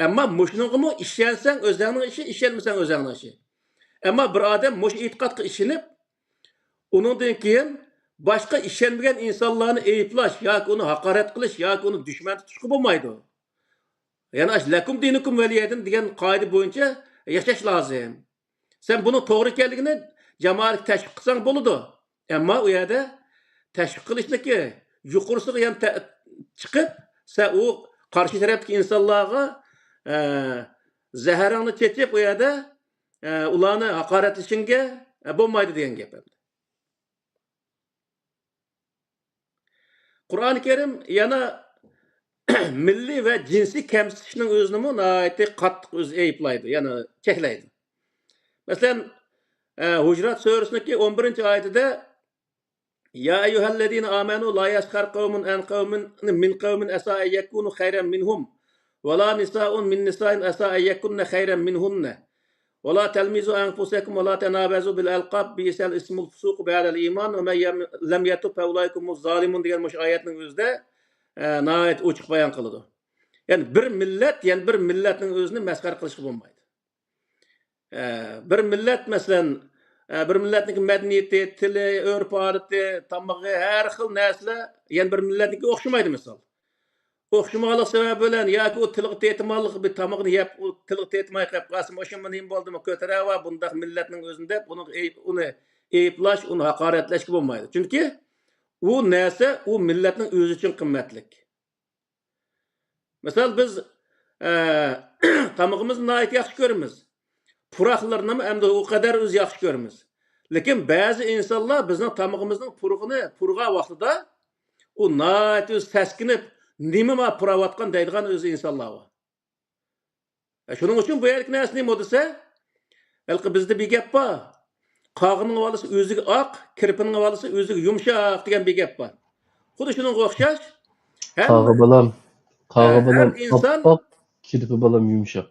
[SPEAKER 2] Ammo mushningmi ishonsang o'zingning ishi, ishonmasang o'zingning ishi. Ammo bir odam mush e'tiqodga ishonib, uningdan keyin boshqa ishonmagan insonlarni ayiblash yoki uni haqorat qilish yoki uni dushman tutishga bo'lmaydi. Yani lakum dinukum veliyedin degan qoida bo'yicha yashash lozim. Sen bunu to'g'ri ekanligini jamoat tashviq qilsang bo'ladi. Ammo u yerda tashviq qilishniki yuqorisiga ham chiqib, sen u qarshi tarafdagi insonlarga zaharangni chechib u yerda ularni haqoratlashingga bo'lmaydi degan gap. Qur'oni Karim yana milli ve cinsi kemsitishning o'zini nihoyatda qattiq o'zi ayiblaydi, ya'ni cheklaydi. Masalan, Hujurat surasining 11-oyatida Ya eyyuhallazina amanu la yaskhar qawmun an qawmin min qawmin asa an yakunu khayran minhum wa la nisa'un min nisa'in asa an yakunna khayran minhunna wa la talmizu anfusakum wa la tanabazu bil alqab bi'sal ismul fusuq ba'da al iman wa man lam yatub fa ulaykumuz zalimun degan mush oyatning o'zida nəhayət oçuq bayan qılıdı. Yani bir milletnin özünü məskər qılışqı bulmaydı. Bir millet məsələn, bir milletnin mədəniyyəti, tili, örf-adəti, tamağı, hər xil nəslə, yəni bir milletnin oxşamaydı misal. Oxşamalıq səbəbi bilən, yoki o tiliq tetimallıq bir tamağını yap, o tiliq tetimay qap, qasım oşunma neyim boldu mu, kötərəva, bundaq milletnin özündə onu eyiblaş, onu haqaretləşki bulmaydı. Çünki o nəysə, o milletinin özü üçün qimmetlik. Mesela biz tamağımızı nəhayət yaxşı görürüz. Puraqlarını hem de o kadar öz yaxşı görürüz. Lakin bazı insanlar bizning tamağımızın purğa vaxtida o nəhayət öz təskinib, nimə puravatqan deydigan öz insanlar var. Şunun üçün bu yerlik nəsə neyim odisa? Bizde bir gap var. Qağının havalısı özüge ak, kirpinin havalısı özüge yumşaq degan bir gap var. Xuddi shuningga o'xshash.
[SPEAKER 1] Qağı balam appak, kirpi balam yumşaq.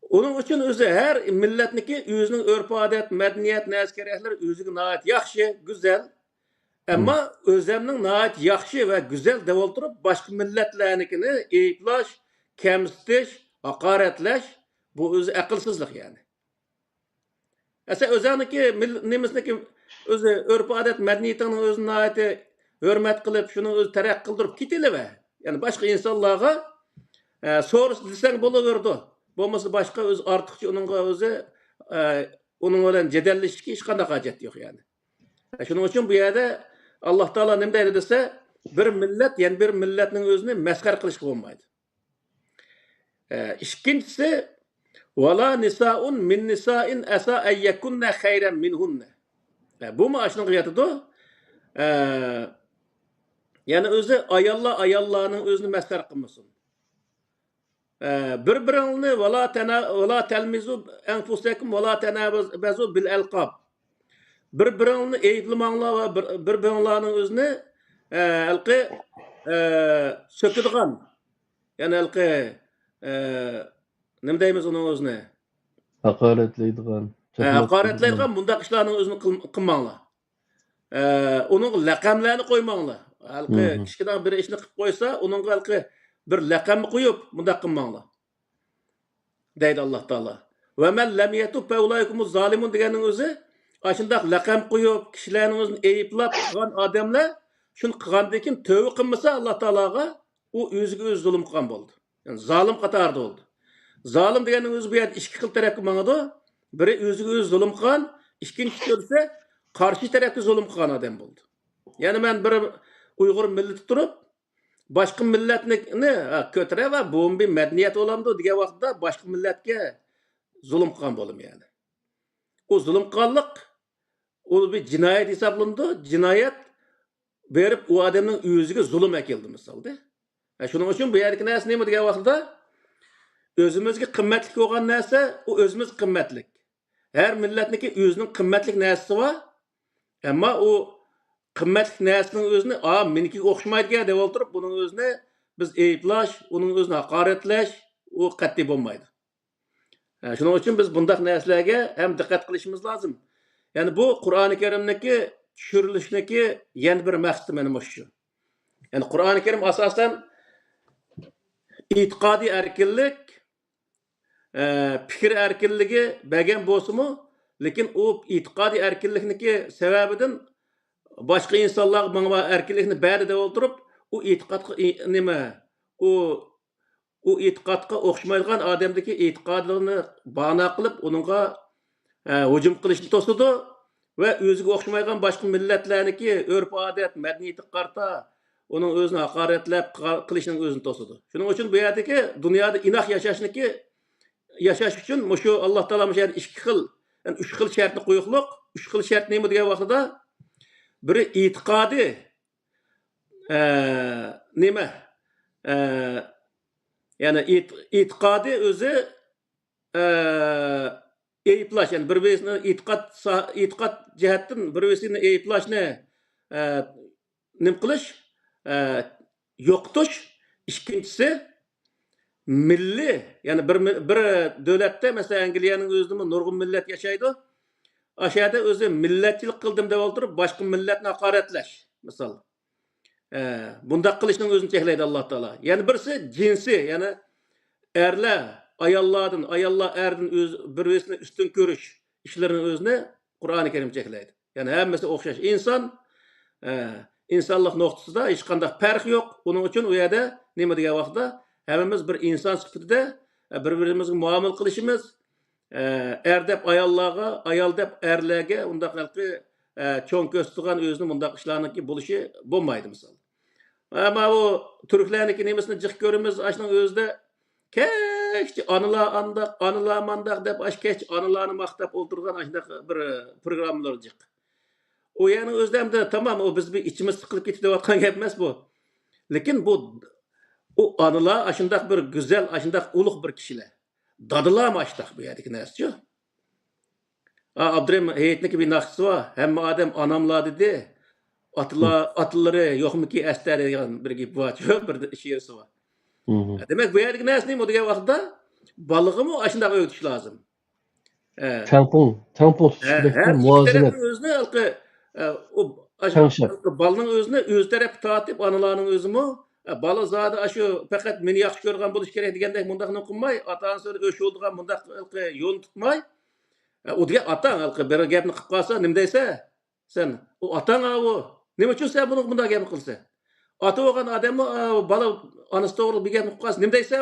[SPEAKER 2] Onun uchun o'zi har millatniki o'zining urf-odat, madaniyat, naskeraklar o'ziga nihoyat yaxshi, go'zal. Ama özlemning nəhayət yaxşı və gözəl deyə oturub başqa millətlərnikini eyiblaş, kəmsitiş, haqoratlash bu o'zi aqlsizlik yani. Esa o'zaniki nemisniki o'zi urf odat madaniyatining o'zini nəhayət hurmat qilib, shuni o'zi taraq qildirib ketilib. Yani başqa insonlarga so'rish desang bo'laverdi. Bo'lmasa boshqa o'zi ortiqcha uningga o'zi uning bilan jadallashishga hech qanday hojat yo'q yani. Shuning uchun bu yerda Allah Taala nima deydi desa, bir millat, yani bir millatning o'zini masxar qilishga bo'lmaydi. İkincisi, "Vala nisaun min nisain asa an yakunna khayran minhunna." Bu mu aşının qiyatidir? Yani o'zi ayollarning o'zini masxar qilmasin. Bir-birini vala talmizu anfusakum vala tanabazu bil alqab. Bir-birini eyiblamanglar va bir-biringlarning o'zini alqi söküdigan. Yani alqi nima deymiz uning o'zini?
[SPEAKER 1] Haqoratlaydigan.
[SPEAKER 2] Haqoratlaydigan bundaq ishlarning o'zini qilmanglar. Uning laqamlarini qo'ymanglar. Alqi kichkina bir ishni qilib qo'ysa, uningga alqi bir laqamni qo'yib bundaq qilmanglar. Deydi Alloh taolo. Va man lam yatub fa ulaykumuz zalimun deganning o'zi ashundaq laqam qo'yib, kishilarning o'zini eyiblab qilgan odamlar shuni qilgandan keyin tövbe qilmasa Alloh taologa u o'ziga o'zi zulm qilgan bo'ldi. Yani zalim qatorida bo'ldi. Zalim deganning o'zi bu yerda ikki xil tarafga mangadi. Biri o'ziga o'zi zulm qilgan, ikkinchisi esa qarshi tarafga zulm qilgan odam bo'ldi. Yani men bir Uyg'ur millati turib, boshqa millatni ko'tarib va bu bir madaniyat olamdi degan vaqtda boshqa millatga zulm qilgan bo'lim yani. O zulm qilganlik o bir jinoyat hisoblandi. Jinoyat berib u odamning o'ziga zulm keldi misolda. Shuning uchun bu yerdagi narsa nima degan vaqtda o'zimizga qimmatli bo'lgan narsa u o'zimiz qimmatli. Har millatniki o'zining qimmatli narsasi bor. Ammo u qimmatli narsaning o'zini meniki o'xshamaydigan deb o'tirib, buning o'zini biz eyiblash, uning o'zini haqoratlash u qat'iy bo'lmaydi. Shuning uchun biz bundaq narsalarga ham diqqat qilishimiz lozim. Yani bu Qur'oni Karimdagi tushirilishniki yana bir maqsadi mana shu. Yani Qur'oni Karim asosan e'tiqodiy erkinlik, fikr erkinligi bergan bo'lsa-mu, lekin u e'tiqodiy erkinlikniki sababidan boshqa insonlar menga erkinlikni berdi deb o'tirib, u e'tiqodga nima? U e'tiqodga o'xshamaydigan odamdagi e'tiqodini bana qilib, uningga hujum qilishni to'sadi va o'ziga o'xshamaydigan boshqa millatlarniki urf-odat, madaniyati qarta uning o'zini haqoratlab qilishning o'zini to'sadi. Shuning uchun bu yerdagi dunyoda inoq yashash uchun shu Alloh taolo mana ikki xil, yani uch xil shartni qo'yiqliq. Uch xil shart nima degan vaqtida biri e'tiqodi nima? Yani e'tiqodi o'zi eyiblash, yani bir-birini e'tiqod jihatdan bir-birini eyiblaşni nim qilish, yo'qotish. Ikkinchisi milli, yani bir davlatda, mesela Angliyaning o'zida nurg'un millat yashaydi. Aşağıda o'zi millatchilik qildim deb o'tirib, boshqa millatni haqoratlash, misol. Bundaq qilishning o'zini cheklaydi Alloh taolo. Yani birisi jinsi, yani erlar ayollardan, ayollar erdan bir-birini ustun ko'rish ishlarini o'zini Qur'oni Karim cheklaydi. Yani hammasi o'xshash. İnsanlık noktasında hech qanday farq yo'q. Uning uchun u yerda nima degan vaqtda hammamiz bir inson sifatida bir-birimizga muomala qilishimiz, er deb ayollarga, ayol deb erlarga undaq qilib cho'ng ko'z tutgan o'zini bundaq ishlarniki bo'lishi bo'lmaydi misol. Ama o Türklarniki nemisini jiq ko'ramiz, ashning o'zida kech analar mandaq deb kech analarni maqtab o'tirgan ashunday bir programmalar jiq. O yani özlemde tamam o biz bir içimiz sıkılıp ketiyotgan gap emas bu. Lekin bu o anılar aşındak bir güzel, aşındak ulug' bir kişiler. Dadılar mı aştak bu yerdeki narsa? Abdurrahim heyetniki bir naqsi var. Hamma adam anamlar dedi. Atlıları yok mu ki ester degan bir gap var. Bir şiirsi var. Demek bu yerdeki narsa nima degan vaqtda balığımı aşındak öğütüş lazım.
[SPEAKER 1] Tampon tutishda muvozanat.
[SPEAKER 2] O'zini o
[SPEAKER 1] Tengşep.
[SPEAKER 2] Balının özüne öz taraf tatip analarının özümü bala zada aşı fakat meni yaxşı görgen buluş gerek degende mundaq okunmay atan söyle öş oldugan mundaq yol tutmay o diye atan alqı bir gapni qilib qalsa nim deyse sen o atan o nima uchun sen bunu bunda gap qilsa ata olgan adamı bala anası doğru bir gap qilib qalsa nim deyse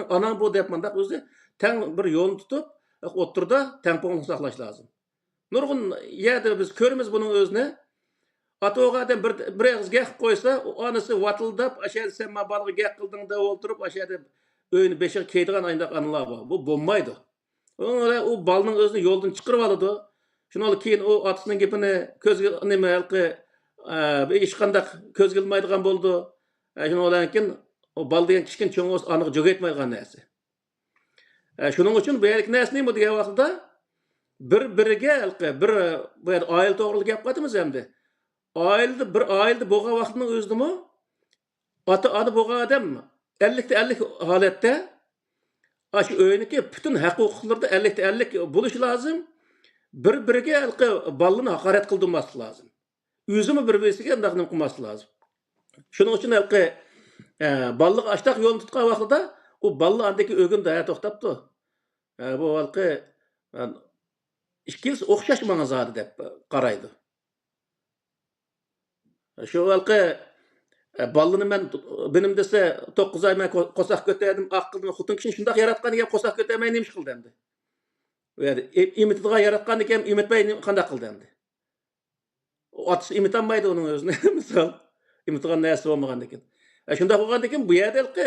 [SPEAKER 2] anan bu dep mundaq o'zi tang bir yo'lni tutib o'tirda tempongni saqlash lozim nurg'un yerda biz ko'ramiz buning o'zini ata o adam bir ağız gek koysa o anası vatildap aşağıda sen ma balığı gek kıldın da oturup aşağıda öğünü beşik keydiğen ayında anılar var. Bu bombaydı. O balının özünü yoldan çıkarıp aldı. Şunu keyin o atısının gepini köz neme halkı iş kandak köz kılmaydıgan boldu. Şunu olankin o bal degan kichkin çoğuz anık jog etmaydigan nerse. Şunun için bu yerlik nerse neymi diye vaqtda biriga halkı bir aile to'g'riliq gap qatimiz hamda. Ailede boğa vaxtının özümü adı boğa adam 50 halette aşı öğünki bütün hukuklarda 50 buluş lazım. Biriga balını hakaret kıldırması lazım. Özümü birbirisiga ndaqını qilması lazım. Şunun için ballık açtaq yolunu tutқан vaxtida o ballı andaki ögün daya toxtaptı. Bu ikkinchisi o'xshashmang zodi deb qaraydi. Şu ballını ben benim dese 9 ay ben qo'saq ko'tardim, aqlni xutun kishini shundoq yaratgan ekan qo'saq ko'tarmay nima qildi endi. Yani imitidga yaratgan ekan imitmay qanday qildi endi. Otisi imitanmaydi uning o'zini. Misol imitgan narsa bo'lmagan ekan. Shundoq bo'lgan ekan bu yerda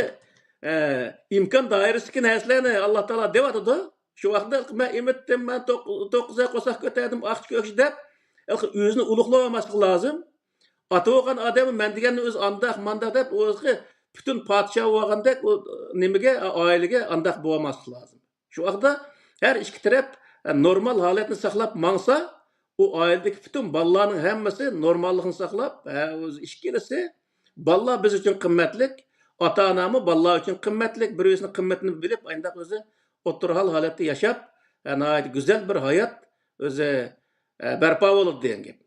[SPEAKER 2] imkon doirasidagi narsalarni Alloh taolo deyotdi. Shu vaqtda men imitdim, men 9 ay qo'saq ko'tardim, aqch ko'ksh deb o'zini ulug'lamaslik lozim. Ata olgan adamı men deganni o'zi andaq mandaq deb o'zi bütün podshoh bo'lgandek o nimaga oilaga andaq bo'lmaslik lozim. Shu vaqtda har ikki taraf normal holatni saqlab mangsa, o oiladagi bütün bolalarning hammasi normalligini saqlab, o'zi ikkalasi bolalar biz uchun qimmatlik, ota-onami bolalar uchun qimmatlik, bir-birini qimmatini bilib, andaq o'zi o'tirhal holatda yashab, go'zal bir hayot o'zi barpo bo'ladi degan gap.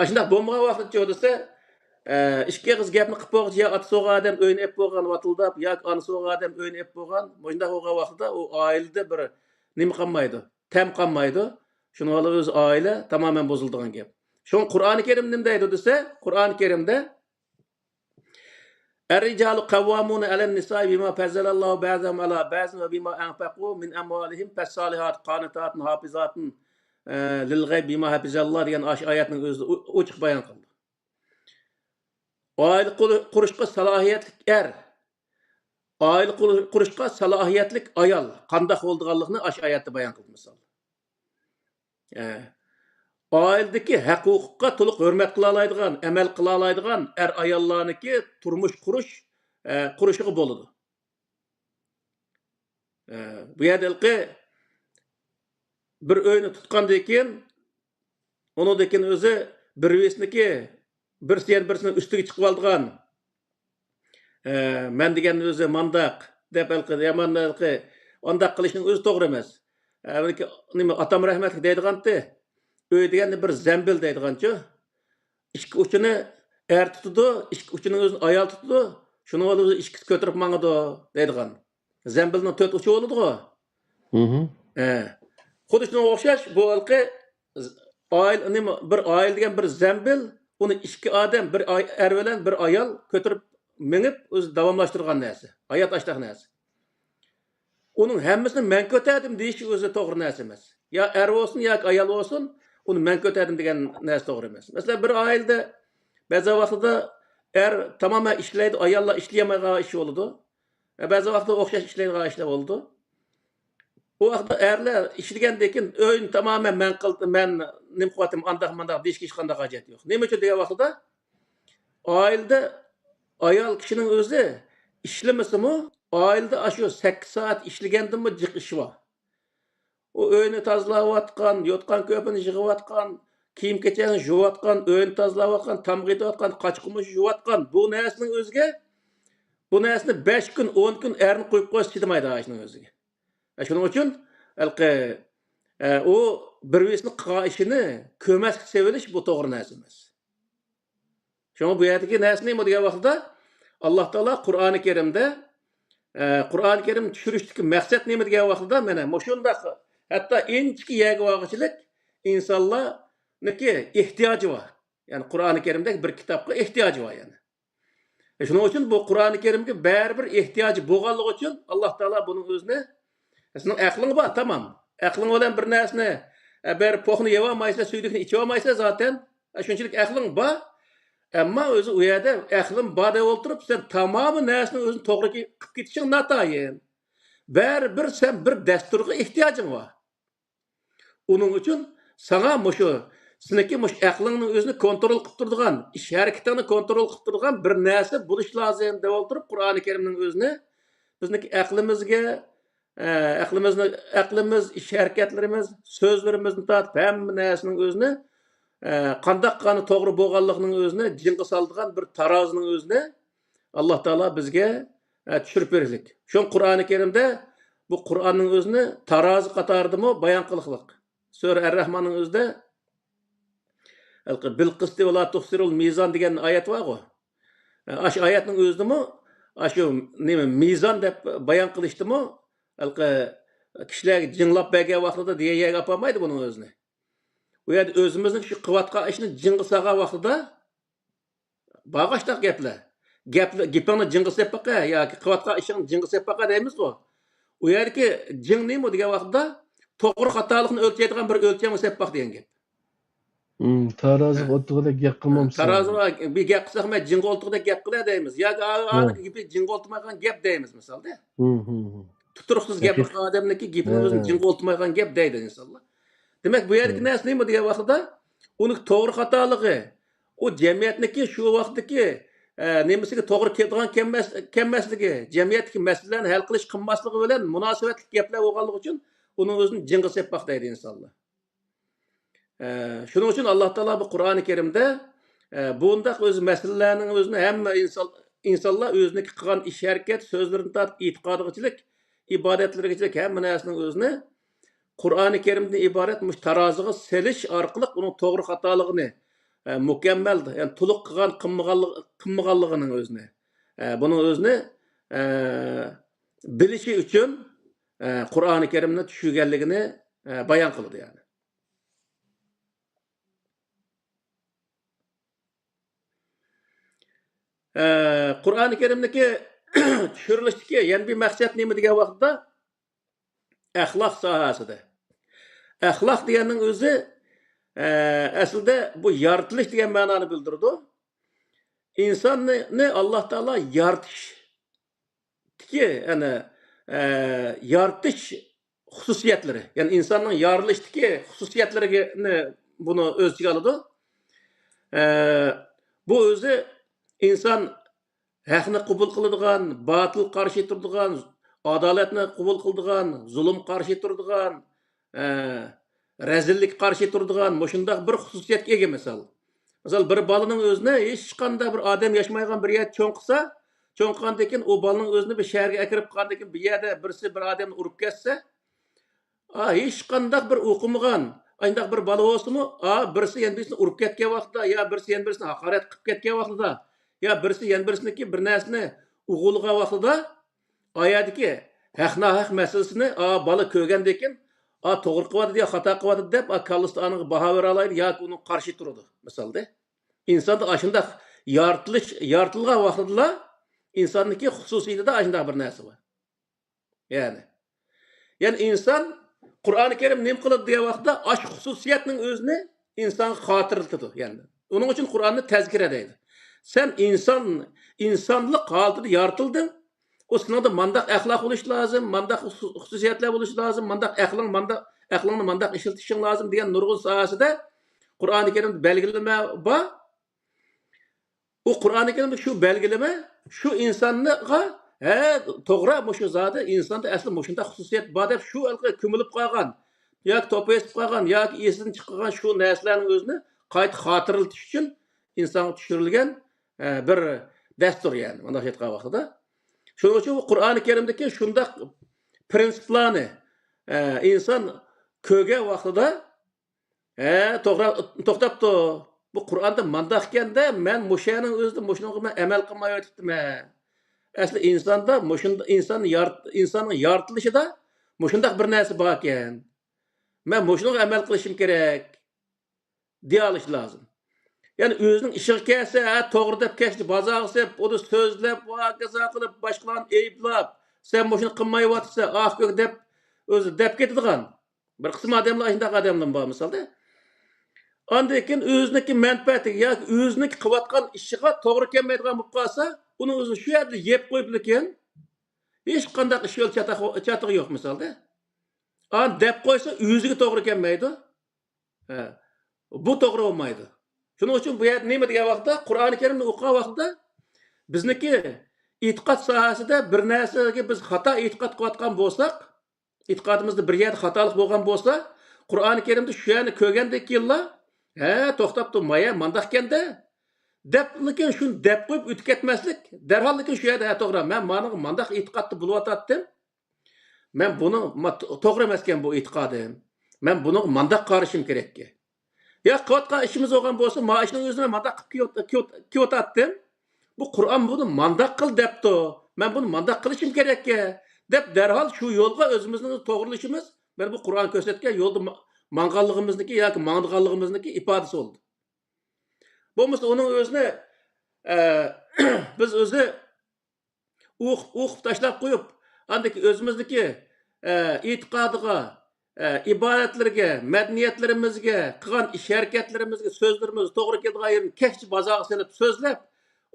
[SPEAKER 2] Aşındak bombaga vaqt çoğdasa, ikki qiz gapni qilib qo'ygan, ya ata so'g'a adam o'yin ep bo'lgan vatildab, ya ana so'g'a adam o'yin ep bo'lgan, bundaq bo'lgan vaqtda o oilada bir nima qolmaydi, tam qolmaydi. Shuni olib o'z oila tamoman buzildigan gap. Shun Qur'oni Karim nima deydi desa, Qur'oni Karimda Er-ricalu kavvamuna alen-nisa'i bima fazzalallahu ba'zahum ala ba'zin ve bima anfaqu min amwalihim fas-salihat qanitatun hafizatun lil gayb bima hafizallah degan oyatning o'zida ochiq bayon qildi. Oila qurishga salohiyatli oila qurishga salohiyatli ayol qanday bo'lganligini oyatda bayon qildi misol. Oiladagi huquqqa to'liq hurmat qila oladigan, amal qila oladigan ayollarniki turmush qurishiga bo'ladi. Bu yerda bir öğünü tutqandan keyin onundan keyin o'zi birisniki birisini üstüge chiqib oldigan men deganni o'zi mandaq deb yomon ondaq qilishning o'zi to'g'ri emas. Nima atam rahmatli deydiganti öy deganni bir zambil deydiganchi ikki uchini tutdi, ikki uchini o'zini ayol tutdi, shuni olib ikkisi ko'tarib mangadi deydigan. Zambilning 4 uchi bo'ladi-ku. Xuddi shunga o'xshash bu bir oil degan bir zambil, uni ikki odam, bir bilan bir ayol ko'tarib minib o'zi davomlashtirgan narsa, hayot ashtaq narsa. Uning hammasini men ko'tardim deyish o'zi to'g'ri narsa emas. Ya bo'lsin yoki ayol bo'lsin, uni men ko'tardim degan narsa to'g'ri emas. Masalan, bir oilada ba'zi vaqtda tamoman ishlaydi, ayollar ishlayolmaydigan ish bo'ladi. Ba'zi vaqtda o'xshash ishlaydigan ishlar bo'ladi. O vaqtda erlar ishlagandan keyin o'yin tamoman men qildim, men nim qilatim, andaq-mandaq deyishga hech qanday hojat yo'q. Nima uchun degan vaqtda oilada ayol kishining o'zi ishlamasimi, oilada shu 8 soat ishlagandimi jiq ishi bor. O o'yini tozalayotgan, yotgan ko'pini yig'iyotgan, kiyim-kechagini yuvayotgan, o'yin tozalayotgan, tamg'itayotgan, qochqimish yuvayotgan bu narsaning o'ziga bu narsani 5 kun, 10 kun erni qo'yib qo'ysa chidamaydi ashning o'ziga. Shuning uchun o bir-birini qilgan ishini ko'maslik sevilish bu to'g'ri narsa emas. Şoňa bu ýerdäki näsini diýen wagtda Allah Taala Qur'an-ı Kerimde Qur'an-ı Kerim düşürüşdäki maksat näme diýen wagtda mene moşundaq hatda inçiki ýäge wagçylyk insanlarnyki ihtiýagy bar. Yani Qur'an-ı Kerimde bir kitapga ihtiýagy bar yani. Şonuň üçin bu Qur'an-ı Kerimge bäribir ihtiýagy boganlygy üçin Allah Taala bunyň özüne senin aklyň bar, tamam. Aklyň bilen bir näsini ber pohny ýewamaysa, süýdükni içewamaysa zaten şunçilik aklyň bar. Emma özü o ýerde aklyň bar dep olturup sen tamamy näsini özüň togry kıp gitişiň nataýyn. Bäribir sen bir dasturga ihtiýagyň bar. Onun üçün sana muşu sineki muş aklyňyň özüni kontrol kıp turdygan, iş hareketini kontrol kıp turdygan bir näse buluş lazım dep olturup Qur'an-ı Kerimniň özüni bizniki aklimiz, iş hareketlerimiz, sözlerimizni tatyp hemme näsiniň özüni qandak gany togry boganlygynyň özüne jiňgi saldygan bir tarazynyň özüne Allah Taala bizge düşürüp berlik. Şoň Qur'an-ı Kerimde bu Qur'anyň özüni tarazy qatardymy bayan kılyklyk. Sure Er-Rahmanyň özünde bil qisti we la tuhsirul mizan diýen ayet bar go. Aş ayetniň özüdimi aşu neme mizan dep bayan kılışdymy kişiler jiňlap bergen wagtda diýýär apamaydy bunyň özüni. Bu ýerde özümizniň şu qıwatga işini jiňgi saga wagtda bagaşdak gepler. Gepini jiňgi sepaka ýa-ki qıwatga işini jiňgi sepaka diýmiz go. O ýerdeki jiň näme diýen wagtda togry hatalygyny ölçýärdigen bir ölçem sepak diýen gep.
[SPEAKER 1] Tarazy otugda gep kılmamsın.
[SPEAKER 2] Tarazy bir gep kılsak men jiň goltugda gep kılar diýmiz. Ýa-ki anyky gibi jiň goltmagan gep diýmiz misalda. Tuturuksuz gep adamniki gepini özüni jiň goltmagan gep diýdi insanlar. Demek bu ýerdeki näse näme diýen wagtda ony togry hatalygy o jemgyýetniki şu wagtdaki nemesige togry keldigan kemmesligi, jemgyýetdeki meselelerini hal kılış kılmaslygy bilen münasebetlik gepler bolganlygy üçin onun özüni jiňgi seppak diýdi insanlar. Şonuň üçin Allah Taala bu Qur'an-ı Kerimde bundaq öz meseleläriniň özüni hemme insanlar özüniki kılgan iş hareket, sözlerini tatyp itiqadygyçylyk, ibadetlerigçilik hemme näsiniň özüni Qur'an-ı Kerimden ibaret muş tarazyga seliş arkaly onuň togry hatalygyny mükemmel, yani tuluk kılgan kılmaganlygynyň özüni bunyň özüni bilişi üçin Qur'an-ı Kerimde düşürgenligini bayan kıldy yani. Qur'an-ı Kerimdeki düşürilişdeki ýene bir maksat näme diýen wagtda ahlak sahasida. Ahlak diýeniň özü aslında bu yaratılış diýen manany bildirdi. İnsany Allah Taala yaratiş yani yaratiş hususiyetleri. Yani insanyň yaratılışdaki hususiyetlerini bunu öz içine aldy. Bu özü insan hakny kabul kıldygan, batyl karşı turdygan, adaletni kabul kıldygan, zulüm karşı turdygan, rezillik karşı turdygan, moşundaq bir hususiyetke ege misal. Misal bir balanyň özüne hiç kanda bir adam yaşmaýan bir ýer çoňqsa, çoňqandakin o balanyň özüni bir şäherge äkirip kandakin bir ýerde birisi bir adamny urup kesse, hiç kandaq bir okumagan, aýndaq bir bala bolsumy, birisi ýene birisini urup ketken wagtda, ýa birisi ýene birisini hakaret kıp ketken wagtda, ýa birisi ýene birisiniki bir näsini ugulgan wagtda, aýadiki haq nahaq meselesini bala kögendekin togry kılady diýip hata kılady dep kallysta anyny baha bere alaýdy ýa-ki onuň karşı turdy. Misalda insanda aşındaq yaratylgan wagtda insanyňki hususiyetinde aşındaq bir näse bar. Yani insan Qur'an-ı Kerim näme kılady diýen wagtda aş hususiyetiniň özüni insan hatırlatdy yani. Onuň üçin Qur'anny tezkir edýdi. Sen insanlyk halyda yaratyldın. O sınavda mandak ahlak buluş lazım, mandak hususiyetler buluş lazım, mandak ahlakını mandak işletişin lazım diyen nurgun sahasında Kur'an-ı Kerim'de belgileme var. O Kur'an-ı Kerim'de şu belgileme, şu insanlığa toğra muşu zadı, insanda aslı muşunda hususiyet var dep şu algı kümülüp kalgan, ya topu esip kalgan, ya esinden çıkan şu neslerin özünü kayıt hatırıltış için insana düşürülgen bir destur yani. Ondan şey etken da. Şonuň üçin Qur'an-ı Kerimdeki şundaq prinsiplarni insan köge wagtida toktapdy. Bu Qur'onda mandaq ekanda, men mushaning o'zida mushunga men amal qilmay o'tibman. Asli insonda mushunda insonning yoritilishida mushundaq bir narsa bor ekan. Men mushunga amal qilishim kerak. Deya olish lozim. Yani özünün işığı kelse, toğru dep keçti, bazağı sep, onu sözlep, gaza qilib, başkalarını eyblap, sen boşuna qılmayı vatsa, ah gök dep, özü dep ketadigan. Bir qism adamlar aşındaq adamlar var misalda. Andakin özüneki menfaati, ya özüneki qilatgan işiga to'g'ri kelmaydigan bo'lib qolsa, uni o'zi shu yerda yeb qo'yib lekin hech qanday ish yo'l chatag'i yo'q misalda. An dep qo'ysa, o'ziga to'g'ri kelmaydi. Bu to'g'ri bo'lmaydi. Şunun için bu yer nima degan vaqtda, Qur'oni Karimni o'qigan vaqtda bizniki e'tiqod sohasida bir narsaga biz xato e'tiqod qilayotgan bo'lsak, e'tiqodimizda bir yerda xatolik bo'lgan bo'lsa, Qur'oni Karimda shu yerni ko'rgandek killa, to'xtab turmaya, mandaq ekanda deb lekin shuni deb qo'yib o'tib ketmaslik, darhol lekin shu yerda to'g'ri, men mana mandaq e'tiqodni bo'layotdim. Men buni to'g'ri emas ekan bu e'tiqodim. Men buni mandaq qarashim kerak. Ya qilayotgan ishimiz bo'lgan bo'lsa, maishning o'zini mandaq qilib kiyotdim. Bu Qur'on buni mandaq qil debdi. Men buni mandaq qilishim kerak deb darhol shu yo'lga o'zimizni to'g'rilishimiz, men bu Qur'on ko'rsatgan yo'lda manganligimizniki yoki mangdiganligimizniki ifodasi bo'ldi. Bo'lmasa uning o'zini biz o'zi o'qib tashlab qo'yib, andaki o'zimizniki e'tiqodiga ibodatlarga, madaniyatlarimizga, qilgan ish harakatlarimizga, so'zlarimiz to'g'ri keladigan yerini kechchi bazoqqa solib so'zlab,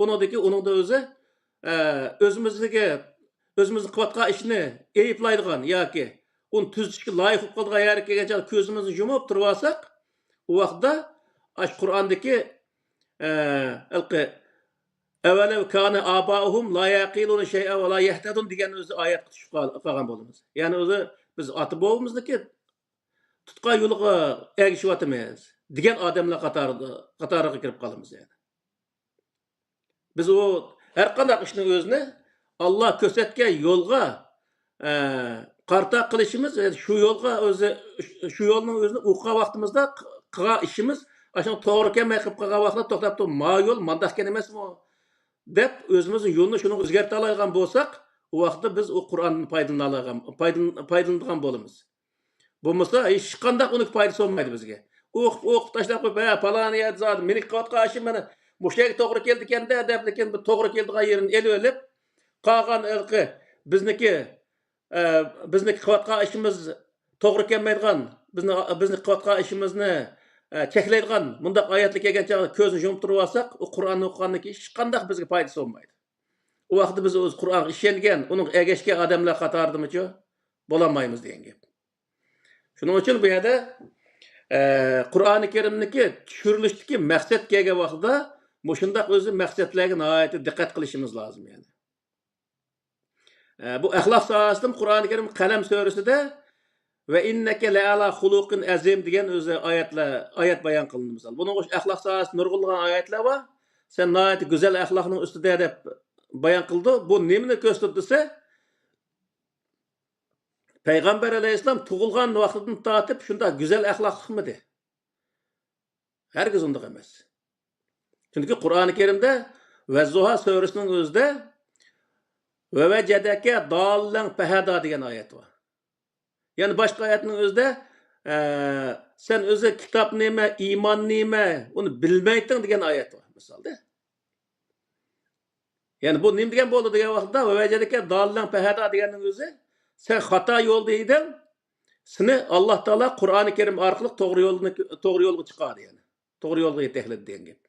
[SPEAKER 2] uningda o'zi o'zimizni qilayotgan ishni eyiblaydigan yoki uni tuzishga loyiq bo'lib qolgan yerga kelgancha ko'zimizni yumib turib olsak, u vaqtda Qur'ondagi Evvelev kâne âbâuhum la yaqilûne şey'en ve la yehtedun degan o'zi oyat tushib qolgan bo'lamiz. Ya'ni o'zi biz ota-bobamizniki tutgan yo'liga ergashyapmiz degan odamlar qatoriga kirib qolamiz yani. Biz o har qanday ishni o'zini Alloh ko'rsatgan yo'lga qarta qilishimiz, shu yo'lga o'zi shu yo'lning o'zini o'qigan vaqtimizda qilgan ishimiz, ashuna to'g'ri kelmay qilib qolgan vaqtda to'xtab turib, "Ma yo'l mandaq ekan emasmi?" deb o'zimizning yo'lni shuni o'zgartira oladigan bo'lsak, u vaqtda biz o Qur'onni foydalanadigan bo'lamiz. Bo'lmasa hech qanday uni foydasi bo'lmaydi bizga. O'qib tashlab qo'yib, "Falon yer zot meni qilayotgan ishim mana bu yerga to'g'ri keldi ekanda" deb lekin bu to'g'ri keldigan yerini elib olib, qolgan bizniki qilayotgan ishimiz to'g'ri kelmaydigan, bizni qilayotgan ishimizni cheklaydigan bundaq oyatlar kelgancha ko'zni yumib turib olsak, u Qur'onni o'qigandan keyin hech qanday bizga foydasi bo'lmaydi. U vaqtda biz o'z Qur'onga ishongan, uning ergashgan odamlar qatoridamichu bo'lolmaymiz degan gap. Shuning uchun bu yerda Qur'oni Karimniki tushirilishdagi maqsad kelgan vaqtda mushundaq o'zi maqsadlarga nihoyatda diqqat qilishimiz lozim yani. Bu axloq sohasida Qur'oni Karim Qalam surasida ve inneke le'ala xuluqin azim degan o'zi oyat bayon qilindi misol. Buning axloq sohasida nurg'ulg'an oyatlar bor. Sen nihoyatda go'zal axloqning ustida deb bayon qildi. Bu nimani ko'rsatdi desa, Payg'ambar alayhissalom tug'ilgan vaqtidan tortib shunday go'zal axloqmidi? Hargiz unday emas. Chunki Qur'oni Karimda Vazzuha surasining o'zida ve vecedeke dallan fehada degan oyat bor. Yani başka ayetinin özde sen özü kitap neyme, iman neyme onu bilmeydin degan ayet var misalda. Yani bu neyim degan bo'ldi degan vaqtda ve vecedeke dallan fehada deganning o'zi sen xato yo'lda eding, seni Alloh taolo Qur'oni Karim orqali to'g'ri yo'lga chiqardi yani. To'g'ri yo'lga yetaklaydi degan gap.